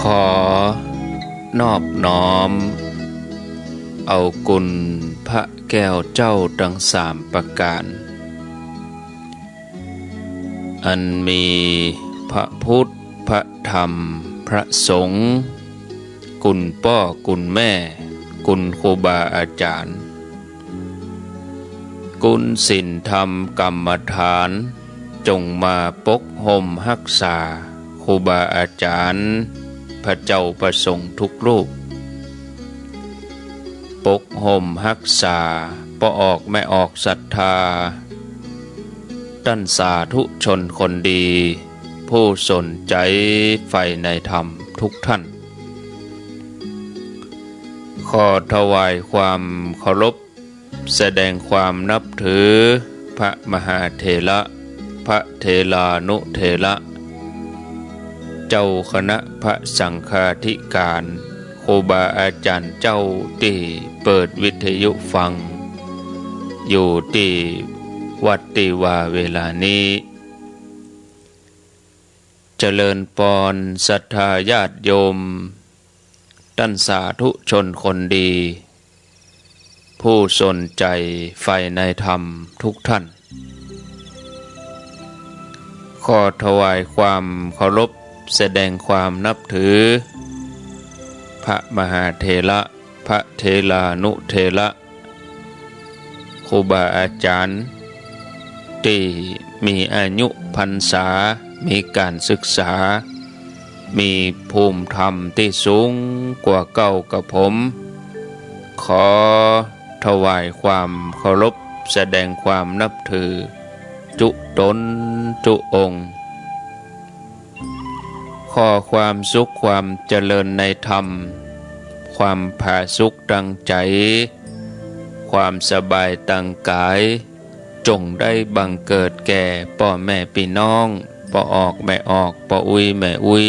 อนอบน้อมเอากุลพระแก้วเจ้าทั้งสามประการอันมีพระพุทธพระธรรมพระสงฆ์กุลพ่อกุลแม่กุลครูบาอาจารย์กุลศีลธรรมกรรมฐานจงมาปกห่มรักษาครูบาอาจารย์พระเจ้าประสงค์ทุกรูปปกห่มรักษาปออกไม่ออกศรัทธาท่านสาธุชนคนดีผู้สนใจใฝ่ในธรรมทุกท่านขอถวายความเคารพแสดงความนับถือพระมหาเถระพระเถรานุเถระเจ้าคณะพระสังฆาธิการครูบาอาจารย์เจ้าที่เปิดวิทยุฟังอยู่ที่วัดติวาเวลานี้เจริญปอนศรัทธาญาติโยมท่านสาธุชนคนดีผู้สนใจใฝ่ในธรรมทุกท่านขอถวายความเคารพแสดงความนับถือพระมหาเถระพระเถรานุเถระครูบาอาจารย์ที่มีอายุพรรษามีการศึกษามีภูมิธรรมที่สูงกว่าเก่ากับผมขอถวายความเคารพแสดงความนับถือจุตนจุองค์ขอความสุขความเจริญในธรรมความผาสุกตั้งใจความสบายตั้งกายจงได้บังเกิดแก่พ่อแม่พี่น้องพ่อออกแม่ออกพ่ออุ้ยแม่อุ้ย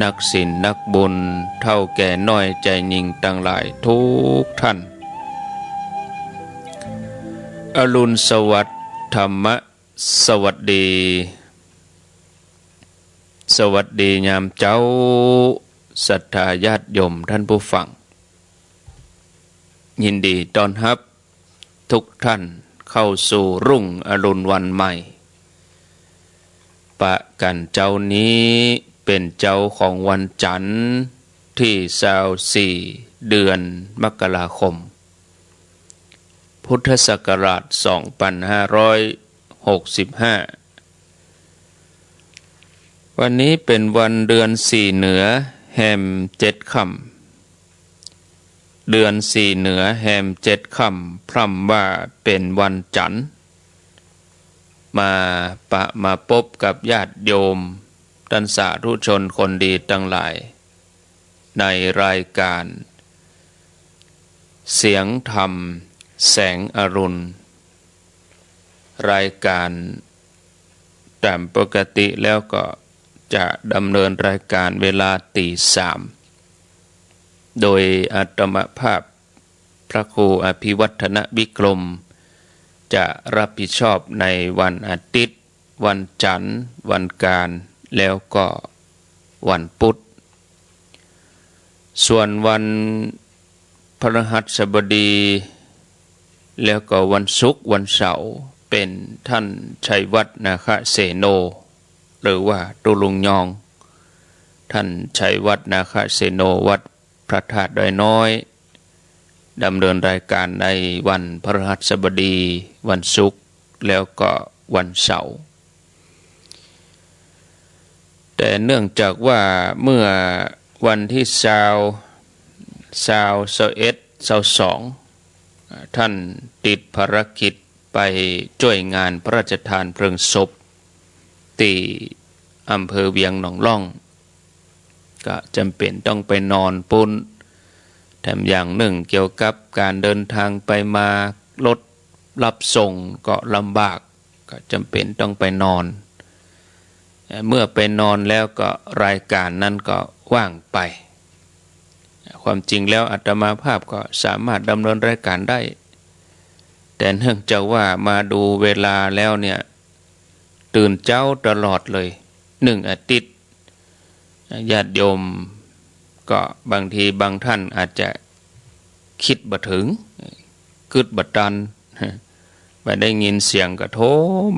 นักศีลนักบุญเท่าแก่น้อยใจยิ่งตั้งหลายทุกท่านอรุณสวัสดิ์ธรรมสวัสดีสวัสดียามเจ้าศรัทธาญาติโยมท่านผู้ฟังยินดีต้อนรับทุกท่านเข้าสู่รุ่งอรุณวันใหม่ปะกันเจ้านี้เป็นเจ้าของวันจันทร์ที่24เดือนมกราคมพุทธศักราช2565วันนี้เป็นวันเดือน4เหนือแฮม7ค่ำเดือน4เหนือแฮม7ค่ำพร่ำว่าเป็นวันจันทร์มาพบกับญาติโยมท่านสาธุชนคนดีทั้งหลายในรายการเสียงธรรมแสงอรุณรายการตามปกติแล้วก็จะดำเนินรายการเวลาตี3โดยอาตมภาพพระครูอภิวัฒนวิกรมจะรับผิดชอบในวันอาทิตย์วันจันทร์วันการแล้วก็วันพุธส่วนวันพฤหัสบดีแล้วก็วันศุกร์วันเสาร์เป็นท่านชัยวัฒน์นาคเสโนหรือว่าตุลุงยองท่านชัยวัฒน์นาคเสโนวัดพระธาตุดอยน้อยดำเนินรายการในวันพฤหัสบดีวันศุกร์แล้วก็วันเสาร์แต่เนื่องจากว่าเมื่อวันที่22ท่านติดภารกิจไปช่วยงานพระราชทานเพลิงศพที่อำเภอเวียงหนองล่องก็จำเป็นต้องไปนอนปุ้นแถมอย่างหนึ่งเกี่ยวกับการเดินทางไปมารถรับส่งก็ลำบากก็จำเป็นต้องไปนอนเมื่อไปนอนแล้วก็รายการนั้นก็ว่างไปความจริงแล้วอาตมาภาพก็สามารถดำเนินรายการได้แต่เนื่องจากว่ามาดูเวลาแล้วเนี่ยตื่นเช้าตลอดเลย1 อาทิตย์ ญาติโยมก็บางทีบางท่านอาจจะคิดบ่ถึงกึดบ่ตันไปได้ยินเสียงก็โทร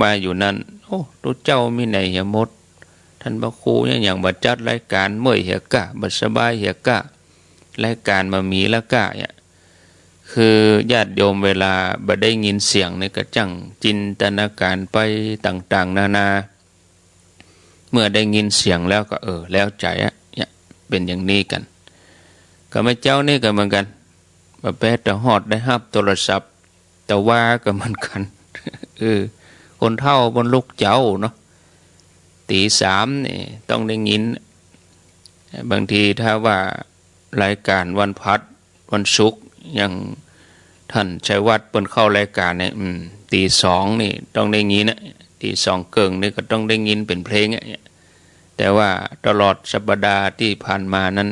มาอยู่นั่นโอ้รู้เจ้ามีไหนเหียมดท่านพระครูเนี่ยอย่างบ่จัดรายการเมื่อยเหียกะบ่สบายเหียกะรายการมามีละกะเนี่ยคือญาติโยมเวลาบ่ได้ยินเสียงนี่ก็จังจินตนาการไปต่างๆนานาเมื่อได้ยินเสียงแล้วก็แล้วใจเนี่ยเป็นอย่างนี้กันก็ไม่เจ้านี่ก็เหมือนกันบ่แปแต่ฮอดได้รับโทรศัพท์แต่ว่าก็เหมือนกันคนเฒ่าบนลูกเจ้าเนาะตีสามนี่ต้องได้ยินบางทีถ้าว่ารายการวันพัดวันศุกร์อย่างท่านชัยวัฒน์เปิ้นเข้ารายการเนี่ยตีสองนี่ต้องได้ยินนะตีสองเกิงนี่ก็ต้องได้ยินเป็นเพลงเนี่ยแต่ว่าตลอดสัปดาห์ที่ผ่านมานั้น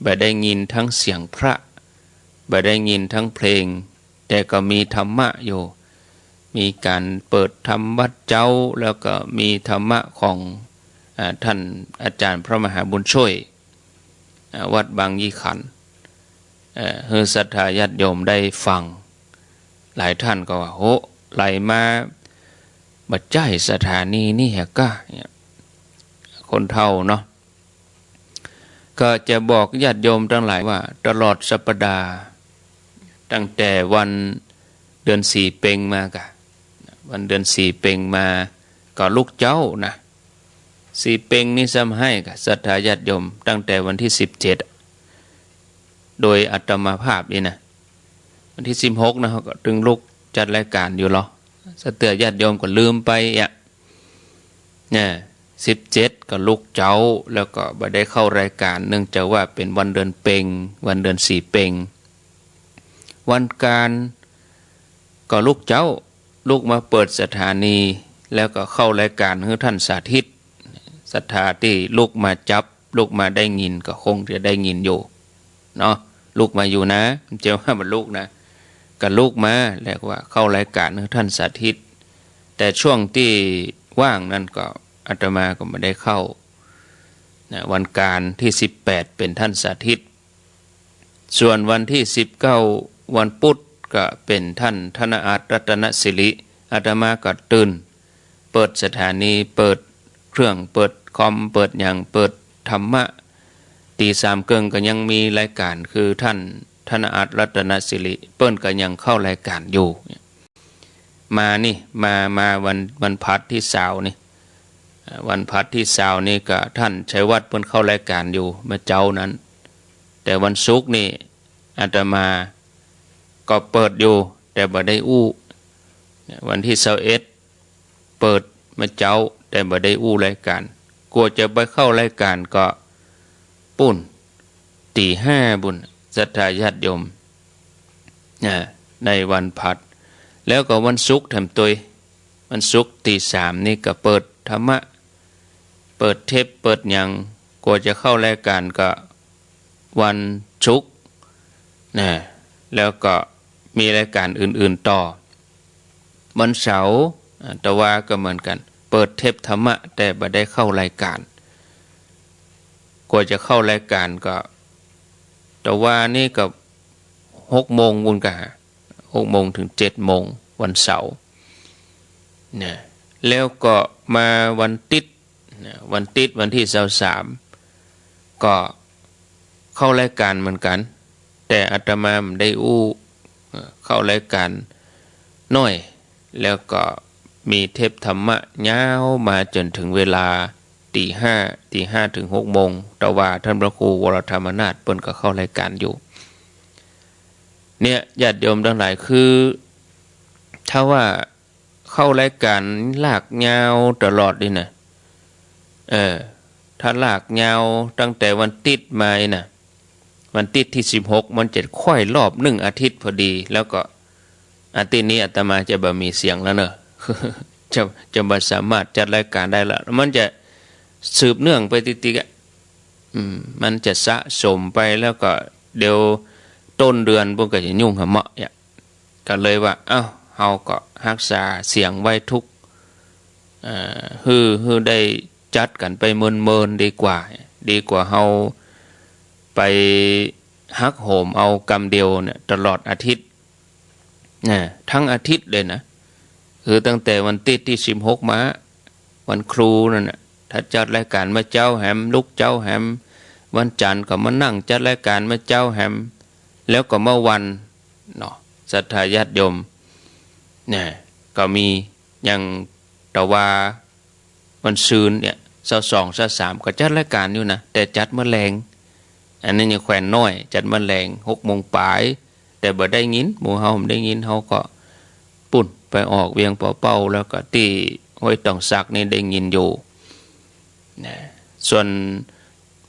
บ่ได้ยินทั้งเสียงพระบ่ได้ยินทั้งเพลงแต่ก็มีธรรมะอยู่มีการเปิดธรรมวัดเจ้าแล้วก็มีธรรมะของท่านอาจารย์พระมหาบุญช่วยวัดบางยี่ขันให้ศรัทธาญาติโยมได้ฟังหลายท่านก็ว่าโหไหลมาบัดใจสถานีนี่แหกะคนเฒ่าเนาะก็จะบอกญาติโยมทั้งหลายว่าตลอดสัปดาห์ตั้งแต่วันเดือนสี่เพ็งมากะวันเดือนสี่เพ็งมาก็ลูกเจ้านะสี่เพ็งนี่ซ้ำให้กะศรัทธาญาติโยมตั้งแต่วันที่17โดยอัตมาภาพนี่นะวันที่16นะก็ถึงลูกจัดรายการอยู่หรอสะเตือญาติโยมก็ลืมไปเนี่ย17ก็ลูกเจ้าแล้วก็บ่ได้เข้ารายการเนื่องจากว่าเป็นวันเดือนเพ็งวันเดือนสี่เพ็งวันการก็ลูกเจ้าลูกมาเปิดสถานีแล้วก็เข้ารายการให้ท่านสาธิตศรัทธาที่ลูกมาจับลูกมาได้ยินก็คงจะได้ยินอยู่เนาะลูกมาอยู่นะเจ้าว่ามันลูกนะก็ลูกมาแล้วว่าเข้ารายการให้ท่านสาธิตแต่ช่วงที่ว่างนั้นก็อาตมาก็ไม่ได้เข้าวันการที่18เป็นท่านสาธิตส่วนวันที่19วันพุธก็เป็นท่านธนอาจรัตนศิริอาตมาก็ตื่นเปิดสถานีเปิดเครื่องเปิดคอมเปิดอย่างเปิดธรรมะตีสามเกิงก็ยังมีรายการคือท่านธนอาจรัตนศิริเปิ้นก็ยังเข้ารายการอยู่มานี่มาวันพัดที่20นี่วันพัดที่20นี่ก็ท่านชัยวัฒน์เปิ้นเข้ารายการอยู่เมื่อเจ้านั้นแต่วันศุกร์นี่อาตมาก็เปิดอยู่แต่บ่ได้อู้วันที่21เปิดเมื่อเจ้าแต่บ่ได้อู้รายการกลัวจะไปเข้ารายการก็ปุ่นตี5บุญศรัทธาญาติโยมในวันพัดแล้วก็วันศุกร์ทำตัววันศุกร์ตี3นี่ก็เปิดธรรมะเปิดเทปเปิดหยังกลัวจะเข้ารายการก็วันศุกร์แล้วก็มีรายการอื่นๆต่อวันเสาร์แต่ว่าก็เหมือนกันเปิดเทปธรรมะแต่บ่ได้เข้ารายการกว่าจะเข้ารายการก็แต่ว่านี่ก็6 โมงบุญกะ6 โมงถึง7 โมงวันเสาร์แล้วก็มาวันติดวันที่23ก็เข้ารายการเหมือนกันแต่อาตมาได้อู้เข้ารายการน้อยแล้วก็มีเทปธรรมะยาวมาจนถึงเวลาตีห้าถึง6 โมงแต่ว่าท่านพระครูวรธรรมนาถเปิ้นก็เข้ารายการอยู่เนี่ยญาติโยมทั้งหลายคือถ้าว่าเข้ารายการลากยาวตลอดนี่นะถ้าลากยาวตั้งแต่วันติดมาน่ะวันติดที่16มันจะค่อยรอบ1 อาทิตย์พอดีแล้วก็อาทิตย์นี้อาตมาจะบ่มีเสียงแล้วเนอะจะบ่สามารถจัดรายการได้ละมันจะสืบเนื่องไปติดๆมันจะสะสมไปแล้วก็เดี๋ยวต้นเดือนพวกก็จะยุ่งหะเหมาะก็เลยว่าเฮาก็รักษาเสียงไว้ทุกฮือได้จัดกันไปเมินๆดีกว่า ดีกว่าเฮาไปฮักโหมเอากรรมเดียวเนี่ยตลอดอาทิตย์นะทั้งอาทิตย์เลยนะคือตั้งแต่วันติดที่16มาวันครูนั่นน่ะถ้าจัดรายการมาเจ้าแหมลูกเจ้าแหมวันจันทร์ก็มานั่งจัดรายการมาเจ้าแหมแล้วก็เมื่อวันเนาะศรัทธาญาติโยมเนี่ยก็มีอย่างตะวาวันซืนเนี่ย22 23ก็จัดรายการอยู่นะแต่จัดเมื่อแรงอันนั้นยังแขวนน้อยจัดเมื่อแรง6 โมงปลายแต่บ่ได้ยินหมู่เฮาได้ยินเฮาก็ปุ่นไปออกเวียงเป่าแล้วก็ที่ห้วยต้องซักนี่ได้ยินอยู่นะส่วน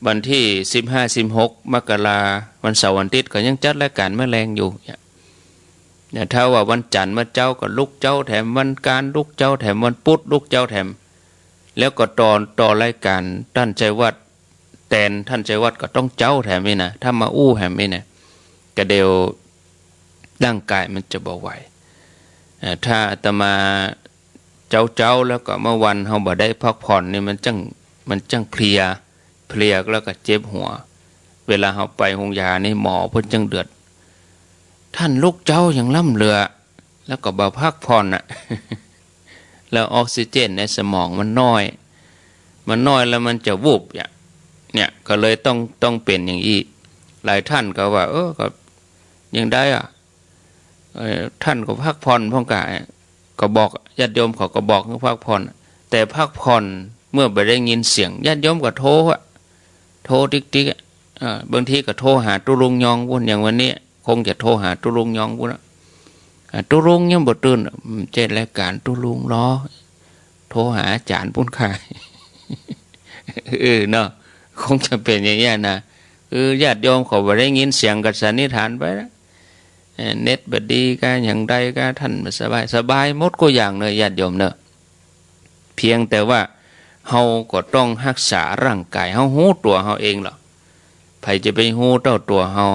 วันที่15 16 มกราวันเสาร์วันอาทิตย์ก็ยังจัดรายการเมื่อแรงอยู่เนี่ยถ้าว่าวันจันทร์มาเจ้าก็ลูกเจ้าแถมวันการลูกเจ้าแถมวันพุธลูกเจ้าแถมแล้วก็ต่อรายการท่านชัยวัฒน์แตนท่านชัยวัฒน์ก็ต้องเจ้าแถมนี่นะถ้ามาอู้แถมนี่นะก็เดียวร่างกายมันจะบ่ไหวถ้าอาตมาเจ้าแล้วก็เมื่อวันเฮาบ่ได้พักผ่อนนี่มันจังเพลียแล้วก็เจ็บหัวเวลาเฮาไปโรงยานี่หมอเพิ่นจังเดือดท่านลูกเจ้าอย่างล่ำเรือแล้วก็บ่พักผ่อนน่ะ แล้วออกซิเจนในสมองมันน้อยแล้วมันจะวูบเนี่ยก็เลยต้องเป็นอย่างนี้หลายท่านก็ว่าก็ยังได้ท่านก็พักผ่อนพ่องกายก็บอกญาติโยมเขาก็บอกให้พักผ่อนแต่พักผ่อนเมื่อไปได้ยินเสียงญาติโยมก็โทรติ๊กบางทีก็โทรหาตุลุงยองวุ่นอย่างวันนี้คงจะโทรหาตุลุงยองวุ่นตุลุงยังบ่ตื่นเจ็ดรายการตุลุงล้อโทรหาอาจารย์ปุ้นขายเนาะคงจะเป็นอย่างนี้นะญาติโยมเขาบ่ได้ยินเสียงก็สันนิษฐานไปแล้วเน็ตบดีก็อย่างใดก็ท่านสบายหมดก็อย่างเลยญาติโยมเนอะเพียงแต่ว่าเฮาก็ต้องรักษาร่างกายเฮาฮู้ตัวเฮาเองหรอกใครจะไปฮู้ตัวเฮา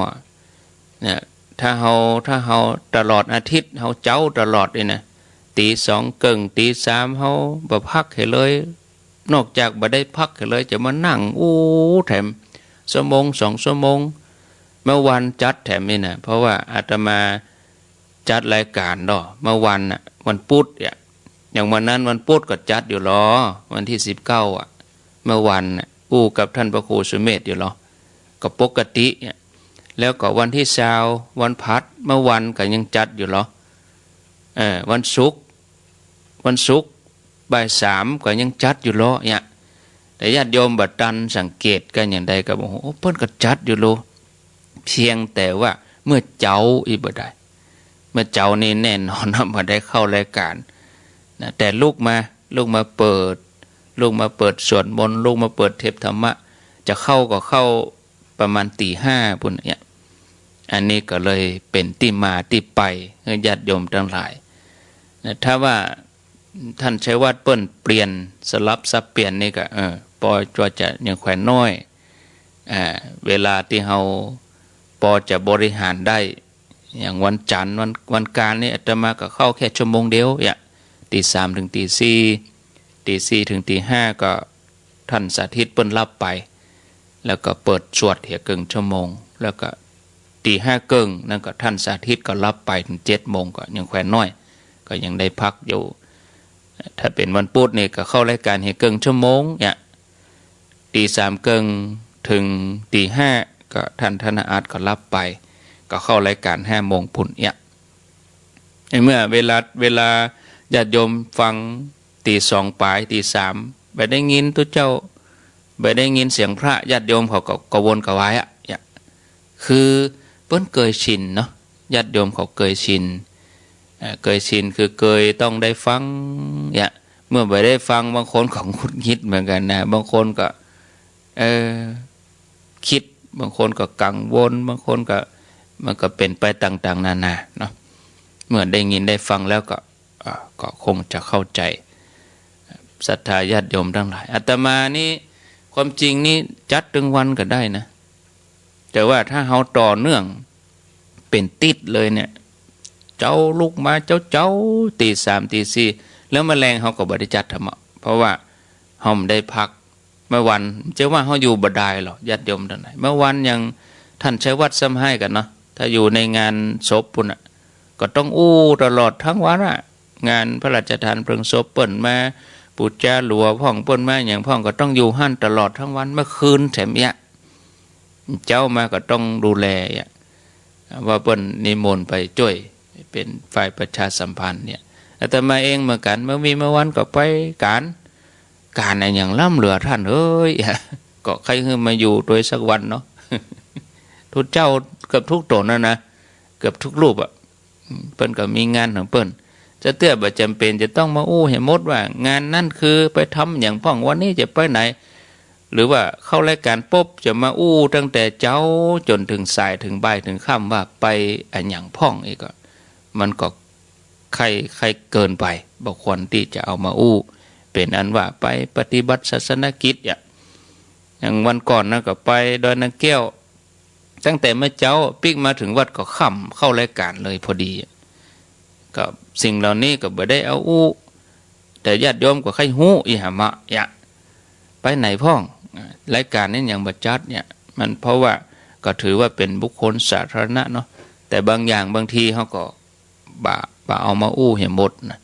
เนี่ยถ้าเฮาตลอดอาทิตย์เฮาเจ้าตลอดเลยนะตี2กึ่งตี3เฮาบ่พักให้เลยนอกจากบ่ได้พักให้เลยจะมานั่งแถมชั่วโมง2 ชั่วโมงเมื่อวันจัดแถมนี่นะเพราะว่าอาตมาจัดรายการเนาะเมื่อวันน่ะวันพุธอย่างวันนั้นวันพุธก็จัดอยู่หรอวันที่19เมื่อวันน่ะกับท่านพระครูสุเมธอยู่หรอก็ปกติแล้วก็วันที่20วันพัดเมื่อวันก็ยังจัดอยู่หรอวันศุกร์บ่าย 3ก็ยังจัดอยู่หรอเนี่ยแต่ญาติโยมบัดตันสังเกตกันอย่างใดก็บอกโอ้เพิ่นก็จัดอยู่โลเพียงแต่ว่าเมื่อเจ้าอีบ่ได้เมื่อเจ้านี่แน่นอนบ่ได้เข้ารายการนะแต่ลูกมาเปิดสวดมนต์ลูกมาเปิดเทปธรรมะจะเข้าก็เข้าประมาณตี 5พุ่นเนี่ยอันนี้ก็เลยเป็นที่มาที่ไปให้ญาติโยมทั้งหลายนะถ้าว่าท่านชัยวัฒน์เปิ้นเปลี่ยนสลับซับเปลี่ยนนี่ก็ปอจะยังแขวนน้อยเวลาที่เฮาปอจะบริหารได้อย่างวันจันทร์วันการนี่อาตมาก็เข้าแค่ชั่วโมงเดียวตี 3ถึงตี 4ตี 4ถึงตี 5ก็ท่านสาธิตเปิ้นรับไปแล้วก็เปิดสวดเหี่ยกึ่งชั่วโมงแล้วก็ตี 5กึ่งนั่นก็ท่านสาธิตก็รับไปถึง7 โมงก็ยังแขวนน้อยก็ยังได้พักอยู่ถ้าเป็นวันพุธนี่ก็เข้ารายการเหี่ยกึ่งชั่วโมงตี 3กึ่งถึงตี 5ก็ท่านธนอาจก็รับไปก็เข้ารายการ5 โมงพุ่นเมื่อเวลาญาติโยมฟังตี 2ปลายตี 3ไปได้ยินตัวเจ้าไปได้ยินเสียงพระญาติโยมเขาก็กระวนกระวายคือเพิ่นเคยชินเนาะญาติโยมเขาเคยชินคือเคยต้องได้ฟังเมื่อไปได้ฟังบางคนของคุดคิดเหมือนกันนะบางคนก็คิดบางคนก็กังวลบางคนก็มันก็เป็นไปต่างๆนานาเนาะเมื่อได้ยินได้ฟังแล้วก็คงจะเข้าใจศรัทธาญาติโยมทั้งหลายอาตมานี่ความจริงนี่จัดถึงวันก็ได้นะแต่ว่าถ้าเฮาต่อเนื่องเป็นติดเลยเนี่ยเจ้าลูกมาเจ้าตี 3ตี 4แล้วแมลงเฮาก็บ่ได้จัดธรรมะเพราะว่าเฮาได้พัก เมื่อวันเจ้าว่าเขาอยู่บ่ได้หรอญาติโยมท่านไหนเมื่อวันยังท่านใช้วัดซ้ำให้กันเนาะถ้าอยู่ในงานศพปุ่นอ่ะก็ต้องอู้ตลอดทั้งวันอ่ะงานพระราชทานเพลิงศพเปิ่นมาปูจาหลัวพ่องเปิ้นมาอย่างพ่องก็ต้องอยู่หั่นตลอดทั้งวันเมื่อคืนแถมเนี้ยเจ้ามาก็ต้องดูแลว่าเปิ้นนิมนต์ไปช่วยเป็นฝ่ายประชาสัมพันธ์เนี่ยแต่มาเองเหมือนกันเมื่อมีเมื่อวันก็ไปการอะไรอย่างล่ำเหลือท่านเอ้ยก็ใครคือมาอยู่โดยสักวันเนาะทุกเจ้าเกือบทุกตนนะเกือบทุกรูปอ่ะเปิ้นก็มีงานของเปิ้นจะเตื้อบ่จำเป็นจะต้องมาอู้ให้หมดว่างานนั่นคือไปทำอย่างพ่องวันนี้จะไปไหนหรือว่าเข้ารายการปุ๊บจะมาอู้ตั้งแต่เจ้าจนถึงสายถึงบ่ายถึงค่ำว่าไปอันอย่างพ่องอีกก็มันก็ใครเกินไปบ่ควรที่จะเอามาอู้เป็นอันว่าไปปฏิบัติศาสนกิจอย่างวันก่อนนะก็ไปดอยนางแก้วตั้งแต่เมื่อเจ้าปิ๊กมาถึงวัดก็ค่ำเข้ารายการเลยพอดีก็สิ่งเหล่านี้ก็บ่ได้เอาอู้แต่ญาติโยมก็ใครฮู้อีหามะไปไหนพ่องรายการนี้อย่างบัดจัดเนี่ยมันเพราะว่าก็ถือว่าเป็นบุคคลสาธารณะเนาะแต่บางอย่างบางทีเขาก็บ่เอามาอู้ให้หมดนะ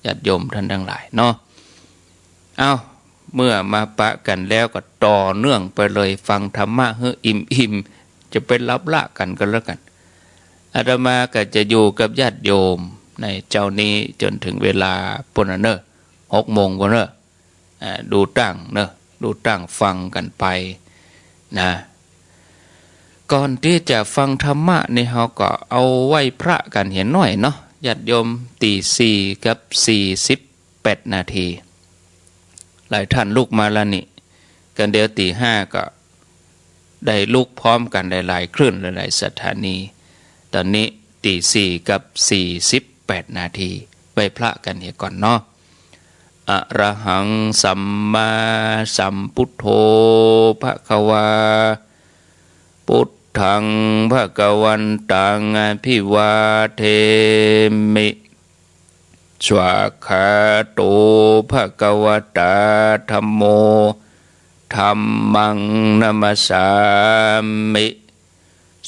ญาติโยมท่านทั้งหลายเนาะเอาเมื่อมาปะกันแล้วก็ต่อเนื่องไปเลยฟังธรรมะเฮ้อิ่มจะเป็นรับละกันแล้วกันอาตมาก็จะอยู่กับญาติโยมในเจ้านี้จนถึงเวลาปนเนอะ6 โมงปนเนอะดูตั้งเนอะดูตั้งฟังกันไปนะก่อนที่จะฟังธรรมะนี่เราก็เอาไหว้พระกันเห็นหน่อยเนาะญาติโยม4:48 นาทีหลายท่านลุกมาแล้วนี่กันเดี๋ยว5:00ก็ได้ลุกพร้อมกันหลายๆคลื่นหลายๆสถานีตอนนี้4:48 นาทีไหว้พระกันเห็นก่อนเนาะอะระหังสัมมาสัมพุทโธภควาพุทธังภควันตังอภิวาเทมิสวากขาโตภควตาธัมโมธัมมังนัมสสามิ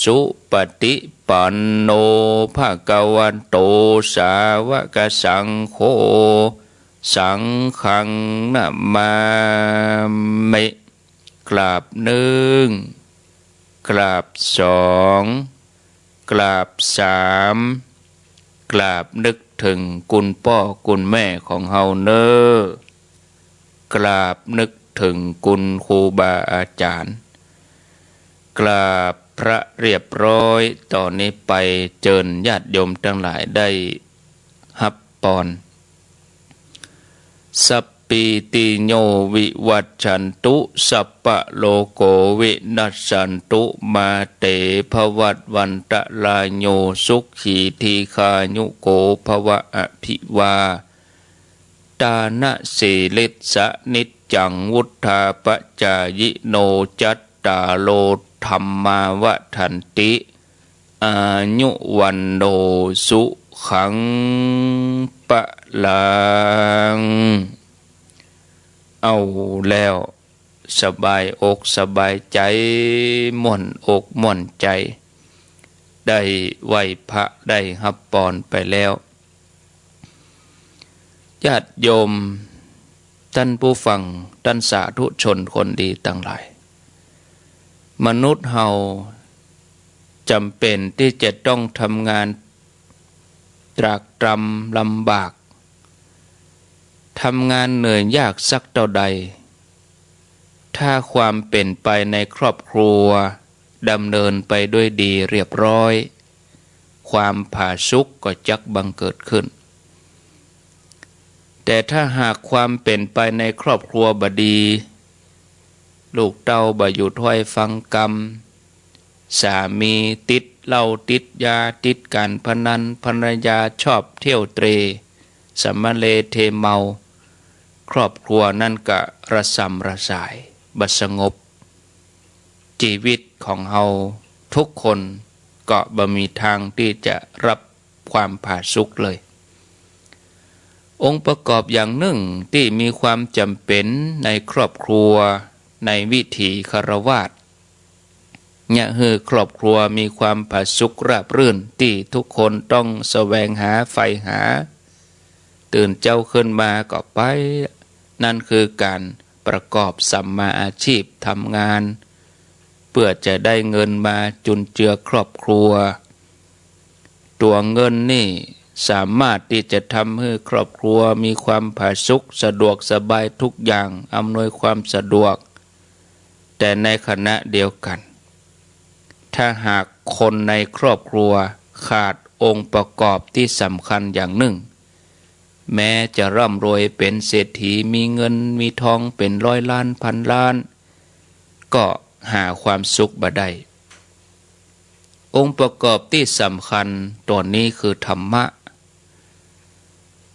สุปฏิปันโนภวันโตสาวกสังโฆสังฆังนะมามิกราบ1กราบ2กราบ3กราบนึกถึงคุณพ่อคุณแม่ของเฮาเนอกราบนึกถึงคุณครูบาอาจารย์กราบพระเรียบร้อยตอนนี้ไปเจิญญาติโยมทั้งหลายได้ฮับปอนสัพปิติโยวิวัชชันตุสัพพะโลโกวินัสสันตุมาเตภวัตวันตะลายโยสุขีทีคายุโกภวะอภิวาตานะสีลิสะนิจจังวุธาปจายิโนจัตตาโลธรรมาวะทันติอายุวันโนสุขังปะลังเอาแล้วสบายอกสบายใจม่วนอกม่วนใจได้ไหวพระได้ฮับปอนไปแล้วญาติโยมท่านผู้ฟังท่านสาธุชนคนดีทั้งหลายมนุษย์เฮาจำเป็นที่จะต้องทำงานตรากตรำลำบากทำงานเหนื่อยยากสักเท่าใดถ้าความเป็นไปในครอบครัวดำเนินไปด้วยดีเรียบร้อยความผาสุกก็จักบังเกิดขึ้นแต่ถ้าหากความเป็นไปในครอบครัวบดีลูกเต้าบ่อยู่ถ้อยฟังกรรมสามีติดเหล้าติดยาติดการพนันภรรยาชอบเที่ยวเตรสมเลเทเมาครอบครัวนั่นก็ระสำระสายบ่สงบชีวิตของเฮาทุกคนก็บ่มีทางที่จะรับความผาสุกเลยองค์ประกอบอย่างหนึ่งที่มีความจำเป็นในครอบครัว ในวิถีคฤหัสถ์เนี่ยให้ครอบครัวมีความผาสุกราบรื่นที่ทุกคนต้องแสวงหาใฝ่หาตื่นเจ้าขึ้นมาก็ไปนั่นคือการประกอบสัมมาอาชีพทำงานเพื่อจะได้เงินมาจุนเจือครอบครัวตัวเงินนี่สามารถที่จะทำให้ครอบครัวมีความผาสุกสะดวกสบายทุกอย่างอำนวยความสะดวกแต่ในขณะเดียวกันถ้าหากคนในครอบครัวขาดองค์ประกอบที่สำคัญอย่างหนึ่งแม้จะร่ำรวยเป็นเศรษฐีมีเงินมีทองเป็นร้อยล้านพันล้านก็หาความสุขบ่ได้องค์ประกอบที่สำคัญตัวนี้คือธรรมะ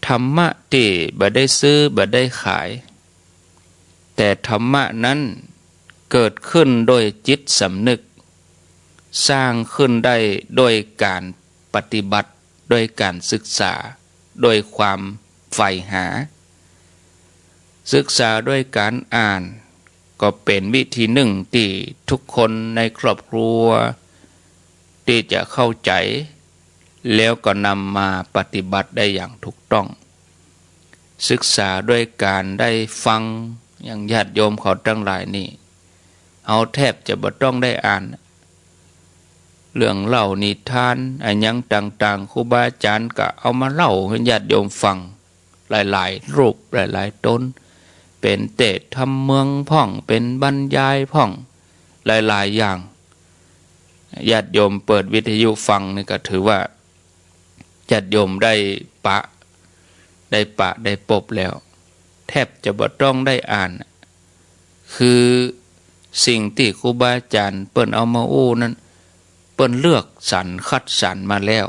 ธรรมะที่บ่ได้ซื้อบ่ได้ขายแต่ธรรมะนั้นเกิดขึ้นโดยจิตสำนึกสร้างขึ้นได้โดยการปฏิบัติโดยการศึกษาโดยความใฝ่หาศึกษาด้วยการอ่านก็เป็นวิธีหนึ่งที่ทุกคนในครอบครัวที่จะเข้าใจแล้วก็นำมาปฏิบัติได้อย่างถูกต้องศึกษาด้วยการได้ฟังอย่างญาติโยมเขาทั้งหลายนี่เอาแทบจะบ่ต้องได้อ่านเรื่องเล่านิทานอันยังต่างๆครูบาอาจารย์ก็เอามาเล่าให้ญาติโยมฟังหลายๆรูปหลายๆตนเป็นเทศน์ทำเมืองพ่องเป็นบรรยายพ่องหลายๆอย่างญาติโยมเปิดวิทยุฟังนี่ก็ถือว่าญาติโยมได้ปะได้ปบแล้วแทบจะบ่ต้องได้อ่านคือสิ่งที่ครูบาอาจารย์เปิ้นเอามาอู้นั้นเปิ้นเลือกสรรคัดสรรมาแล้ว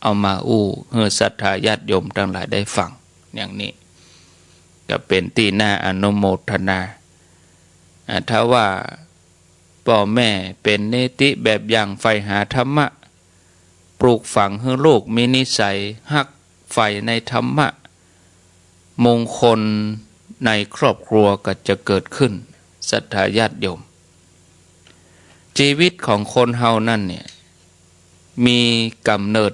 เอามาอู้ให้ศรัทธาญาติโยมทั้งหลายได้ฟังอย่างนี้ก็เป็นที่น่าอนุโมทนาถ้าว่าพ่อแม่เป็นเนติแบบอย่างใฝ่หาธรรมะปลูกฝังให้ลูกมีนิสัยฮักใฝ่ในธรรมะมงคลในครอบครัวก็จะเกิดขึ้นศรัทธาญาติโยมชีวิตของคนเฮานั่นเนี่ยมีกำเนิด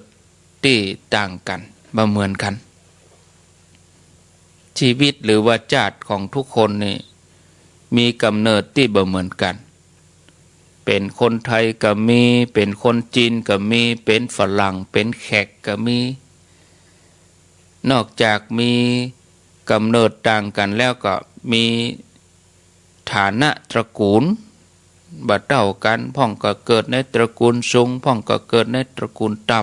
ที่ต่างกันบ่เหมือนกันชีวิตหรือว่าชาติของทุกคนนี่มีกำเนิดที่บ่เหมือนกันเป็นคนไทยก็มีเป็นคนจีนก็มีเป็นฝรั่งเป็นแขกก็มีนอกจากมีกำเนิดต่างกันแล้วก็มีฐานะตระกูลบ่เท่ากันพ่องก็เกิดในตระกูลสูงพ่องก็เกิดในตระกูลต่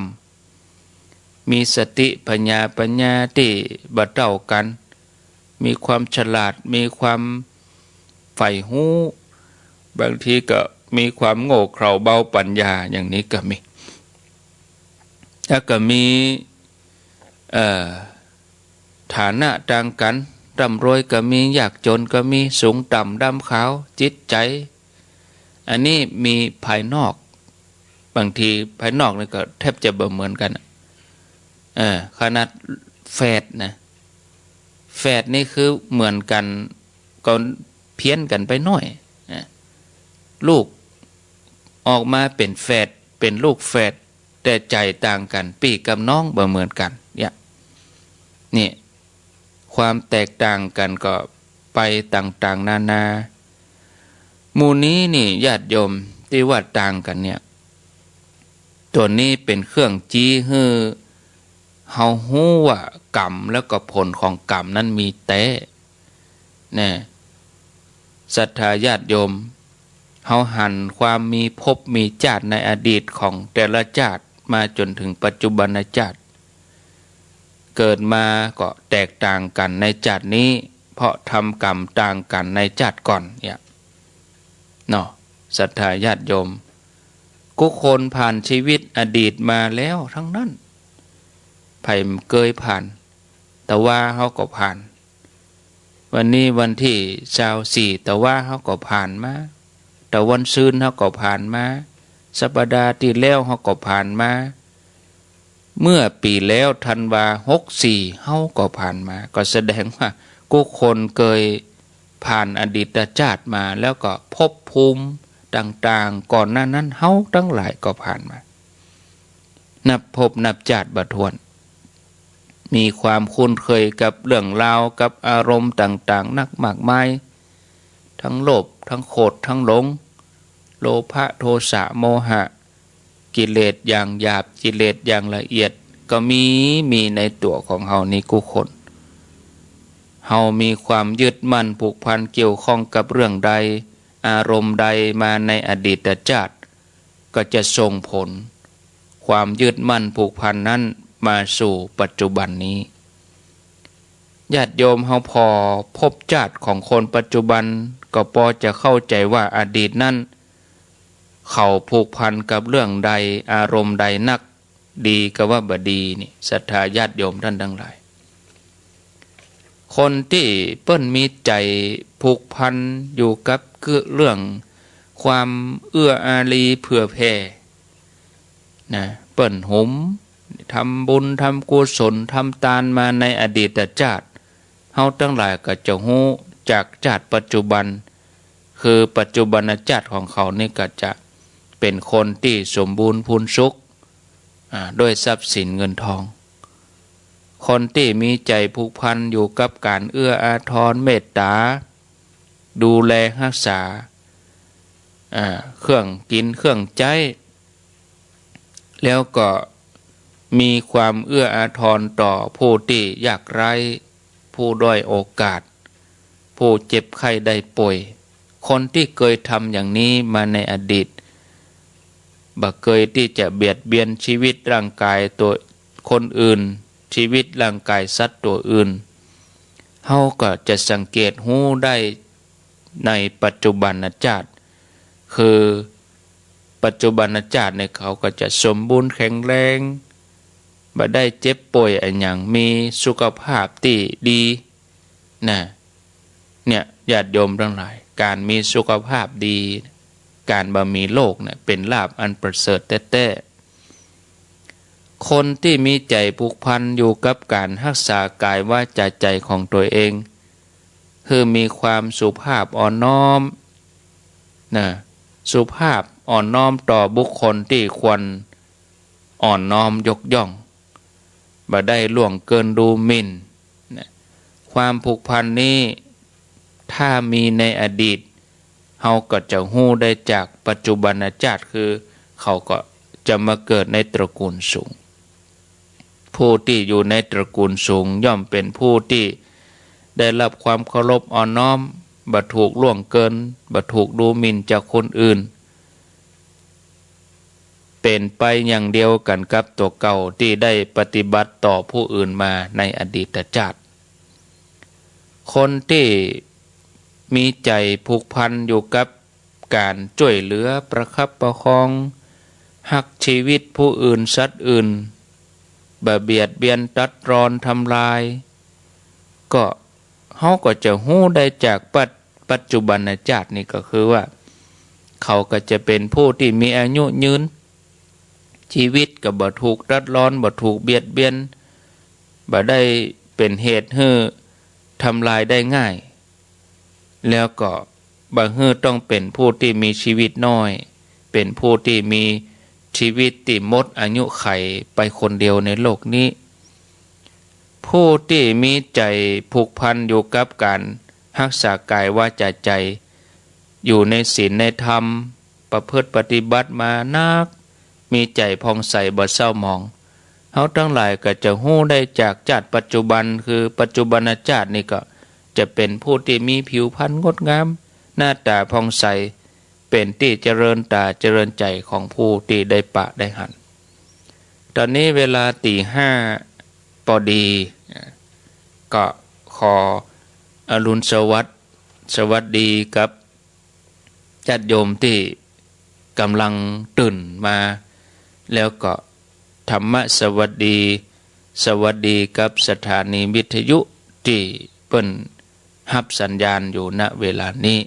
ำมีสติปัญญาที่บ่เท่ากันมีความฉลาดมีความใฝ่รู้บางทีก็มีความโง่เขลาเบาปัญญาอย่างนี้ก็มีแล้วก็มีฐานะต่างกันร่ำรวยก็มียากจนก็มีสูงต่ำดำขาวจิตใจอันนี้มีภายนอกบางทีภายนอกนี่ก็แทบจะบ่เหมือนกันขนาดแฝดนะแฝดนี่คือเหมือนกันก็เพี้ยนกันไปหน่อยลูกออกมาเป็นแฝดเป็นลูกแฝดแต่ใจต่างกันพี่กับน้องบ่เหมือนกันนี่ความแตกต่างกันก็ไปต่างๆนานาหมู่นี้นี่ญาติโยมที่ว่าต่างกันเนี่ยตัวนี้เป็นเครื่องจี้ให้เฮาฮู้ว่ากรรมแล้วก็ผลของกรรมนั้นมีแต่ศรัทธาญาติโยมเฮาหันความมีภพมีชาติในอดีตของแต่ละชาติมาจนถึงปัจจุบันชาติเกิดมาก็แตกต่างกันในชาตินี้เพราะทำกรรมต่างกันในชาติก่อนเนี่ยเนาะศรัทธาญาติโยมทุกคนผ่านชีวิตอดีตมาแล้วทั้งนั้นไผเคยผ่านแต่ว่าเขาก็ผ่านวันนี้วันที่24แต่ว่าเขาก็ผ่านมาแต่วันซืนเขาก็ผ่านมาสัปดาห์ที่แล้วเขาก็ผ่านมาเมื่อปีแล้วธันวา64เขาก็ผ่านมาก็แสดงว่าทุกคนเคย ผ่านอดีตชาติมาแล้วก็ภพภูมิต่างๆก่อนหน้านั้นเฮาทั้งหลายก็ผ่านมานับภพนับชาติบ่ถ้วนมีความคุ้นเคยกับเรื่องราวกับอารมณ์ต่างๆนักมากมายทั้งโลภทั้งโกรธทั้งหลงโลภะโทสะโมหะกิเลสอย่างหยาบกิเลสอย่างละเอียดก็มีในตัวของเฮานี่กุคนเฮามีความยึดมั่นผูกพันเกี่ยวข้องกับเรื่องใดอารมณ์ใดมาในอดีตชาติก็จะส่งผลความยึดมั่นผูกพันนั้นมาสู่ปัจจุบันนี้ญาติโยมเฮาพอพบชาติของคนปัจจุบันก็พอจะเข้าใจว่าอดีตนั้นเขาผูกพันกับเรื่องใดอารมณ์ใดนักดีก็ว่าบดีนี่ศรัทธาญาติโยมท่านทั้งหลายคนที่เปิ้นมีใจผูกพันอยู่กับเรื่องความเอื้ออารีเผื่อแผ่นะเปิ้นหมทำบุญทำกุศลทำทานมาในอดีตชาติเฮาทั้งหลายก็จะฮู้จากชาติปัจจุบันคือปัจจุบันชาติของเขานี่ก็จะเป็นคนที่สมบูรณ์พูนสุขด้วยทรัพย์สินเงินทองคนที่มีใจผูกพันอยู่กับการเอื้ออาทรเมตตาดูแลรักษาเครื่องกินเครื่องใช้แล้วก็มีความเอื้ออาทรต่อผู้ที่ยากไร้ผู้ด้อยโอกาสผู้เจ็บไข้ได้ป่วยคนที่เคยทำอย่างนี้มาในอดีตบ่เคยที่จะเบียดเบียนชีวิตร่างกายตัวคนอื่นชีวิตร่างกายสัตว์ตัวอื่นเฮาก็จะสังเกตหู้ได้ในปัจจุบันชาติคือปัจจุบันชาติในเขาก็จะสมบูรณ์แข็งแรงบ่ได้เจ็บป่วยอันหยังมีสุขภาพที่ดีนะเนี่ยญาติโยมทั้งหลายการมีสุขภาพดีการบ่มีโรคเนี่ยเป็นลาภอันประเสริฐแท้ๆคนที่มีใจผูกพันอยู่กับการรักษากายวาจาใจของตัวเองคือมีความสุภาพอ่อนน้อมนะสุภาพอ่อนน้อมต่อบุคคลที่ควรอ่อนน้อมยกย่องบ่ได้ล่วงเกินดูหมิ่นนะความผูกพันนี้ถ้ามีในอดีตเฮาก็จะฮู้ได้จากปัจจุบันชาติคือเขาก็จะมาเกิดในตระกูลสูงผู้ที่อยู่ในตระกูลสูงย่อมเป็นผู้ที่ได้รับความเคารพอ่อนน้อมบ่ถูกล่วงเกินบ่ถูกดูหมิ่นจากคนอื่นเป็นไปอย่างเดียวกันกับตัวเก่าที่ได้ปฏิบัติต่อผู้อื่นมาในอดีตชาติคนที่มีใจผูกพันอยู่กับการช่วยเหลือประคับประคองหักชีวิตผู้อื่นสัตว์อื่นบ่เบียดเบียนตัดรอนทำลายก็เฮาก็จะฮู้ได้จากปัจจุบันชาตินี่ก็คือว่าเขาก็จะเป็นผู้ที่มีอายุยืนชีวิตก็บ่ถูกตัดรอนบ่ถูกเบียดเบียนบ่ได้เป็นเหตุให้ทำลายได้ง่ายแล้วก็บางฮื้อต้องเป็นผู้ที่มีชีวิตน้อยเป็นผู้ที่มีชีวิตที่หมดอายุไขไปคนเดียวในโลกนี้ผู้ที่มีใจผูกพันอยู่กับการรักษากายวาจาใจอยู่ในศีลในธรรมประพฤติปฏิบัติมานักมีใจผ่องใสบ่เศร้าหมองเฮาทั้งหลายก็จะฮู้ได้จากชาติปัจจุบันคือปัจจุบันชาตินี่ก็จะเป็นผู้ที่มีผิวพรรณงดงามหน้าตาผ่องใสเป็นที่เจริญตาเจริญใจของผู้ที่ได้ปะได้หันตอนนี้เวลา 5:00 พอดีก็ขออรุณสวัสดีกับญาติโยมที่กำลังตื่นมาแล้วก็ธรรมะสวัสดีกับสถานีวิทยุที่เปิ้นรับสัญญาณอยู่ณเวลานี้